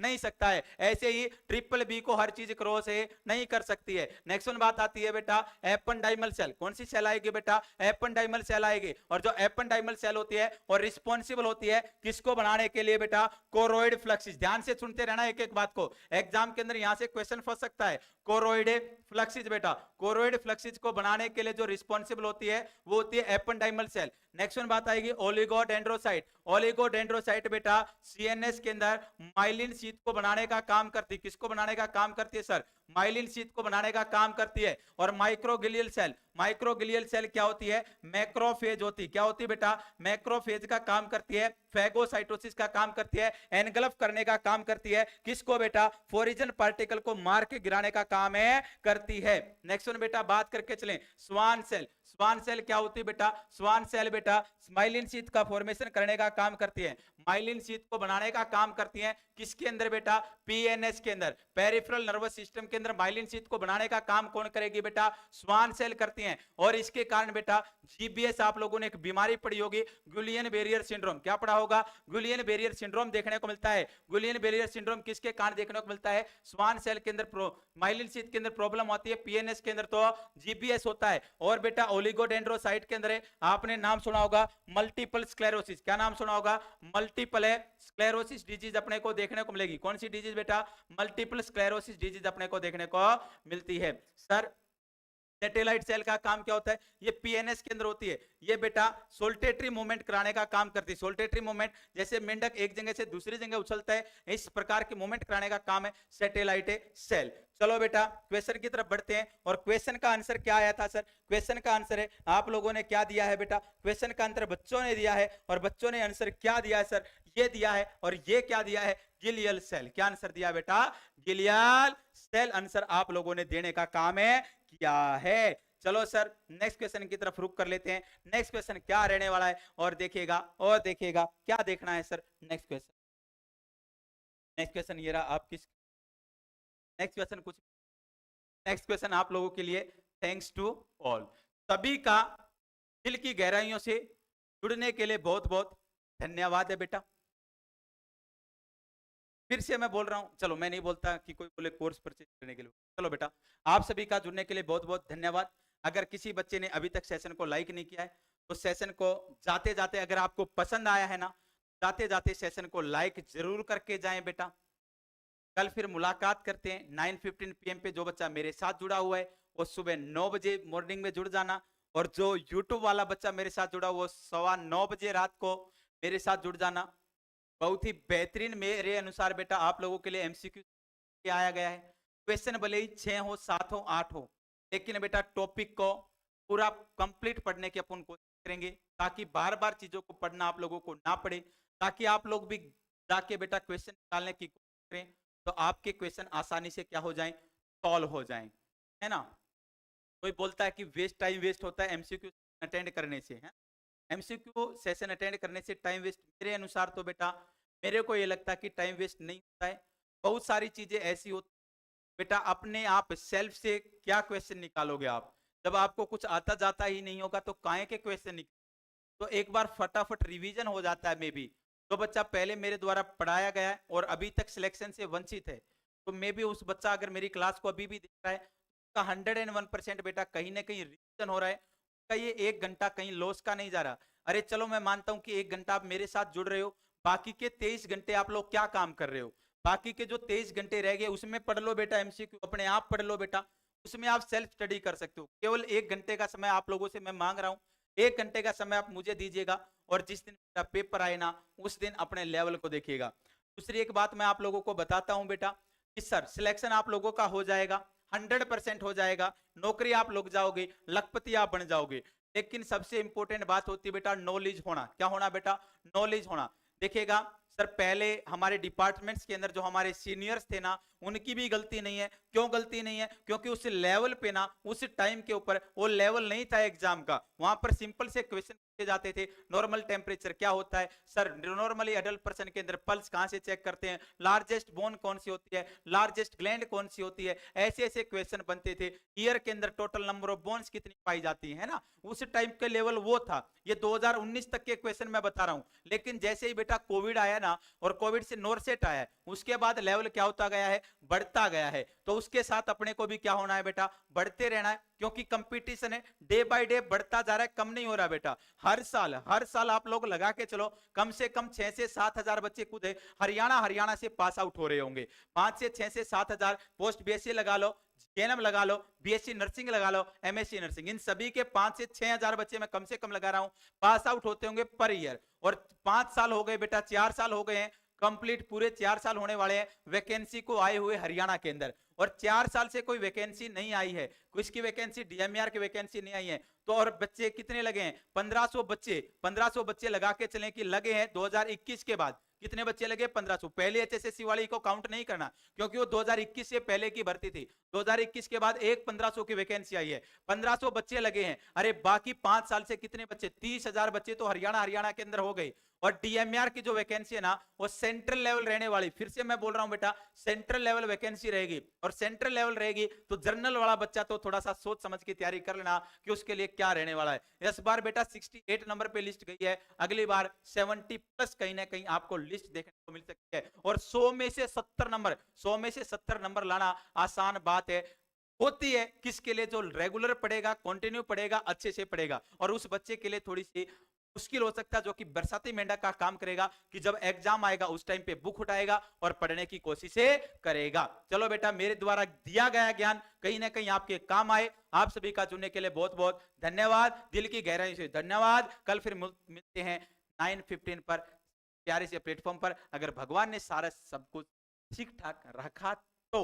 नहीं सकता है। ऐसे ही ट्रिपल बी को हर चीज क्रॉस नहीं कर सकती है। नेक्स्ट वन बात आती है बेटा एपेंडाइमल सेल, कौन सी सेल आएगी बेटा, एपेंडाइमल सेल आएगी। और जो एपेंडाइमल सेल होती है और रिस्पॉन्सिबल होती है किसको बनाने के लिए बेटा, कोरोइड फ्लक्सिस। ध्यान से सुनते रहना एक एक बात को, एग्जाम के अंदर यहां से क्वेश्चन फंस सकता है। कोरोइड फ्लक्सिस बेटा, कोरोइड फ्लक्सिस को बनाने के लिए जो रिस्पॉन्सिबल होती है वो होती है एपेंडाइमल सेल। नेक्स्ट वन बात आएगी ओलिगोडेंड्रोसाइट। ओलिगोडेंड्रोसाइट बेटा सीएनएस के अंदर माइलिन शीथ को बनाने का काम करती है। किसको बनाने का काम करती है सर, माइलिन शीथ को बनाने का काम करती है। और माइक्रोगिलियल सेल, माइक्रोगिलियल सेल क्या होती है, मैक्रोफेज होती है। क्या होती है बेटा, मैक्रोफेज का काम करती है, फैगोसाइटोसिस का काम करती है, एनगल्फ करने का काम करती है। किसको बेटा, फोरिजन पार्टिकल को मार के गिराने का काम करती है। नेक्स्ट वन बेटा बात करके चलें स्वान सेल। स्वान सेल क्या होती है बेटा, स्वान सेल बेटा स्माइलिन शीथ का फॉर्मेशन करने का काम करती है। माइलिन शीत को बनाने का काम करती हैं। किसके अंदर बेटा? पीएनएस के अंदर, पेरिफेरल नर्वस सिस्टम के अंदर माइलिन शीत को बनाने का काम कौन करेगी बेटा? स्वान सेल करती हैं। और इसके कारण बेटा जीबीएस आप लोगों ने एक बीमारी पढ़ी होगी, गुलियन बैरियर सिंड्रोम। क्या पढ़ा होगा? गुलियन बैरियर सिंड्रोम देखने को मिलता है। गुलियन बैरियर सिंड्रोम किसके कारण देखने को मिलता है? स्वान सेल के अंदर माइलिन शीत के अंदर प्रॉब्लम होती है, पीएनएस के अंदर तो जीबीएस होता है। और बेटा ओलिगोडेंड्रोसाइट के अंदर आपने नाम सुना होगा मल्टीपल स्क्लेरोसिस। क्या नाम सुना होगा? मल्टीपल स्क्लेरोसिस डिजीज अपने को देखने को मिलेगी। कौन सी डिजीज बेटा? मल्टीपल स्क्लेरोसिस डिजीज अपने को देखने को मिलती है। सर सैटेलाइट सेल का काम क्या होता है? ये पीएनएस के अंदर होती है। ये बेटा सोल्टेटरी मूवमेंट कराने का काम करती है। सोल्टेटरी मूवमेंट, जैसे मेंढक एक जगह से दूसरी जगह उछलता है, इस प्रकार के मूवमेंट कराने का काम है सैटेलाइट सेल। चलो बेटा क्वेश्चन की तरफ बढ़ते हैं। और क्वेश्चन का आंसर क्या आया था सर? क्वेश्चन का आंसर है, आप लोगों ने क्या दिया है बेटा? क्वेश्चन का आंसर बच्चों ने दिया है। और बच्चों ने आंसर क्या दिया है सर? ये दिया है। और ये क्या दिया है? Glial cell. क्या आंसर दिया बेटा? गिलियल सेल आंसर आप लोगों ने देने का काम है किया है। चलो सर नेक्स्ट क्वेश्चन की तरफ रुक कर लेते हैं। नेक्स्ट क्वेश्चन क्या रहने वाला है? और देखिएगा क्या देखना है सर? नेक्स्ट क्वेश्चन ये रहा। आप किस नेक्स्ट क्वेश्चन आप लोगों के लिए, थैंक्स टू ऑल, सभी का दिल की गहराइयों से जुड़ने के लिए बहुत बहुत धन्यवाद है बेटा। फिर से मैं बोल रहा हूं, चलो मैं नहीं बोलता कि कोई बोले कोर्स परचेज करने के लिए। चलो बेटा आप सभी का जुड़ने के लिए बहुत बहुत धन्यवाद। अगर किसी बच्चे ने अभी तक सेशन को लाइक नहीं किया है तो सेशन को जाते जाते, अगर आपको पसंद आया है ना, जाते जाते सेशन को लाइक जरूर करके जाएं बेटा। कल फिर मुलाकात करते हैं 9:15 PM पे। जो बच्चा मेरे साथ जुड़ा हुआ है वो सुबह 9 बजे मॉर्निंग में जुड़ जाना। और जो यूट्यूब वाला बच्चा मेरे साथ जुड़ा वो 9:15 बजे रात को मेरे साथ जुड़ जाना। बहुत ही बेहतरीन मेरे अनुसार बेटा आप लोगों के लिए एमसीक्यू आया गया है। क्वेश्चन भले ही 6 हो, 7 हो, 8 हो, लेकिन बेटा टॉपिक को पूरा कंप्लीट पढ़ने की अपन कोशिश करेंगे ताकि बार बार चीजों को पढ़ना आप लोगों को ना पड़े, ताकि आप लोग भी जाके बेटा क्वेश्चन निकालने की कोशिश करें तो आपके क्वेश्चन आसानी से क्या हो जाएं? सॉल्व हो जाएं, है ना। कोई बोलता है कि टाइम वेस्ट होता है एमसीक्यू अटेंड करने से, है एमसीक्यू सेशन अटेंड करने से टाइम वेस्ट? मेरे अनुसार तो बेटा मेरे को ये लगता है कि टाइम वेस्ट नहीं होता है। बहुत सारी चीजें ऐसी होती बेटा, अपने आप सेल्फ से क्या क्वेश्चन निकालोगे आप? जब आपको कुछ आता जाता ही नहीं होगा तो काहे के क्वेश्चन निकाल? तो एक बार फटाफट रिवीजन हो जाता है। मे बी जो बच्चा पहले मेरे द्वारा पढ़ाया गया है और अभी तक सिलेक्शन से वंचित है, तो मे बी उस बच्चा अगर मेरी क्लास को अभी भी देख रहा है तो 101% बेटा कहीं ना कहीं रिवीजन हो रहा है। का ये 1 घंटा कहीं लॉस का नहीं जा रहा। अरे चलो मैं मानता हूं कि 1 घंटा आप मेरे साथ जुड़ रहे हो, बाकी के 23 घंटे आप लोग क्या काम कर रहे हो? बाकी के जो 23 घंटे रह गए उसमें पढ़ लो बेटा एमसीक्यू, अपने आप पढ़ लो बेटा। उसमें आप सेल्फ स्टडी कर सकते हो। केवल 1 घंटे का समय आप लोगों से मैं मांग रहा हूँ। 1 घंटे का समय आप मुझे दीजिएगा और जिस दिन मेरा पेपर आए ना उस दिन अपने लेवल को देखिएगा। दूसरी एक बात मैं आप लोगों को बताता हूं बेटा कि सर सिलेक्शन आप लोगों का हो जाएगा, 100% हो जाएगा, नौकरी आप लोग जाओगे, लखपति आप बन जाओगे। लेकिन सबसे इंपॉर्टेंट बात होती है बेटा नॉलेज होना। क्या होना बेटा? नॉलेज होना। देखिएगा सर पहले हमारे डिपार्टमेंट्स के अंदर जो हमारे सीनियर्स थे ना उनकी भी गलती नहीं है। क्यों गलती नहीं है? क्योंकि उस लेवल पे ना उस टाइम के ऊपर वो लेवल नहीं था एग्जाम का। वहां पर सिंपल से क्वेश्चन पूछे जाते थे। नॉर्मल टेम्परेचर क्या होता है सर? नॉर्मली अडल्ट पर्सन के अंदर पल्स कहां से चेक करते हैं? लार्जेस्ट बोन कौन सी होती है? लार्जेस्ट ग्लैंड कौन सी होती है? ऐसे ऐसे क्वेश्चन बनते थे। ईयर के अंदर टोटल नंबर ऑफ बोन्स कितनी पाई जाती है ना, उस टाइम के लेवल वो था। ये 2019 तक के क्वेश्चन मैं बता रहा हूं। लेकिन जैसे ही बेटा कोविड आया ना और कोविड से नॉरसेट आया, उसके बाद लेवल क्या होता गया है? बढ़ता गया है। तो उसके साथ अपने को भी क्या होना है बेटा? बढ़ते रहना है, क्योंकि कंपटीशन है, डे बाय डे बढ़ता जा रहा है, कम नहीं हो रहा बेटा। हर साल आप लोग लगा के चलो कम से कम 6 से 7 हजार बच्चे खुद है हरियाणा से पास आउट हो रहे होंगे। 5 से 6 से 7 हजार पोस्ट बीएससी लगा लो, जेएनएम लगा लो, बीएससी नर्सिंग लगा लो, एमएससी नर्सिंग, इन सभी के 5 से 6 हजार बच्चे मैं कम से कम लगा रहा हूं पास आउट होते होंगे पर ईयर। और 5 साल हो गए बेटा, 4 साल हो गए हैं कंप्लीट, पूरे 4 साल होने वाले हैं वैकेंसी को आए हुए हरियाणा के अंदर। और 4 साल से कोई वैकेंसी नहीं आई है, किसकी वैकेंसी? डीएमईआर की वैकेंसी नहीं आई है। तो और बच्चे कितने लगे हैं? 1500 बच्चे लगा के चलें कि लगे हैं 2021 के बाद। कितने बच्चे लगे? 1500। पहले एचएसएससी वाली को काउंट नहीं करना, क्योंकि वो 2021 से पहले की भर्ती थी। 2021 के बाद एक 1500 की वैकेंसी आई है, 1500 बच्चे लगे हैं। अरे बाकी 5 साल से कितने बच्चे? 30,000 बच्चे तो हरियाणा के अंदर हो गए। और डीएमआर की जो वैकेंसी है ना, वो सेंट्रल लेवल रहने वाली, फिर से मैं बोल रहा हूं बेटा, सेंट्रल लेवल वैकेंसी रहेगी। और सेंट्रल लेवल रहेगी तो जनरल वाला बच्चा तो थोड़ा सा सोच समझ के तैयारी कर लेना कि उसके लिए क्या रहने वाला है। इस बार बेटा 68 नंबर पे लिस्ट गई है, अगली बार 70 प्लस कहीं ना कहीं आपको लिस्ट देखने को मिल सकती है। और 100 में से 70 नंबर, 100 में से 70 नंबर लाना आसान बात है, होती है किसके लिए? जो रेगुलर पढ़ेगा, कंटिन्यू पढ़ेगा, अच्छे से पढ़ेगा। और उस बच्चे के लिए थोड़ी सी मुश्किल हो सकता है, जो कि बरसाती मेंढक का काम करेगा कि जब एग्जाम आएगा उस टाइम पे बुक उठाएगा और पढ़ने की कोशिश करेगा। चलो बेटा, मेरे द्वारा दिया गया ज्ञान कहीं ना कहीं आपके काम आए। आप सभी का जुड़ने के लिए बहुत बहुत धन्यवाद, दिल की गहराई से धन्यवाद। कल फिर मिलते हैं 9:15 पर प्यारे से प्लेटफॉर्म पर, अगर भगवान ने सारा सब कुछ ठीक ठाक रखा तो।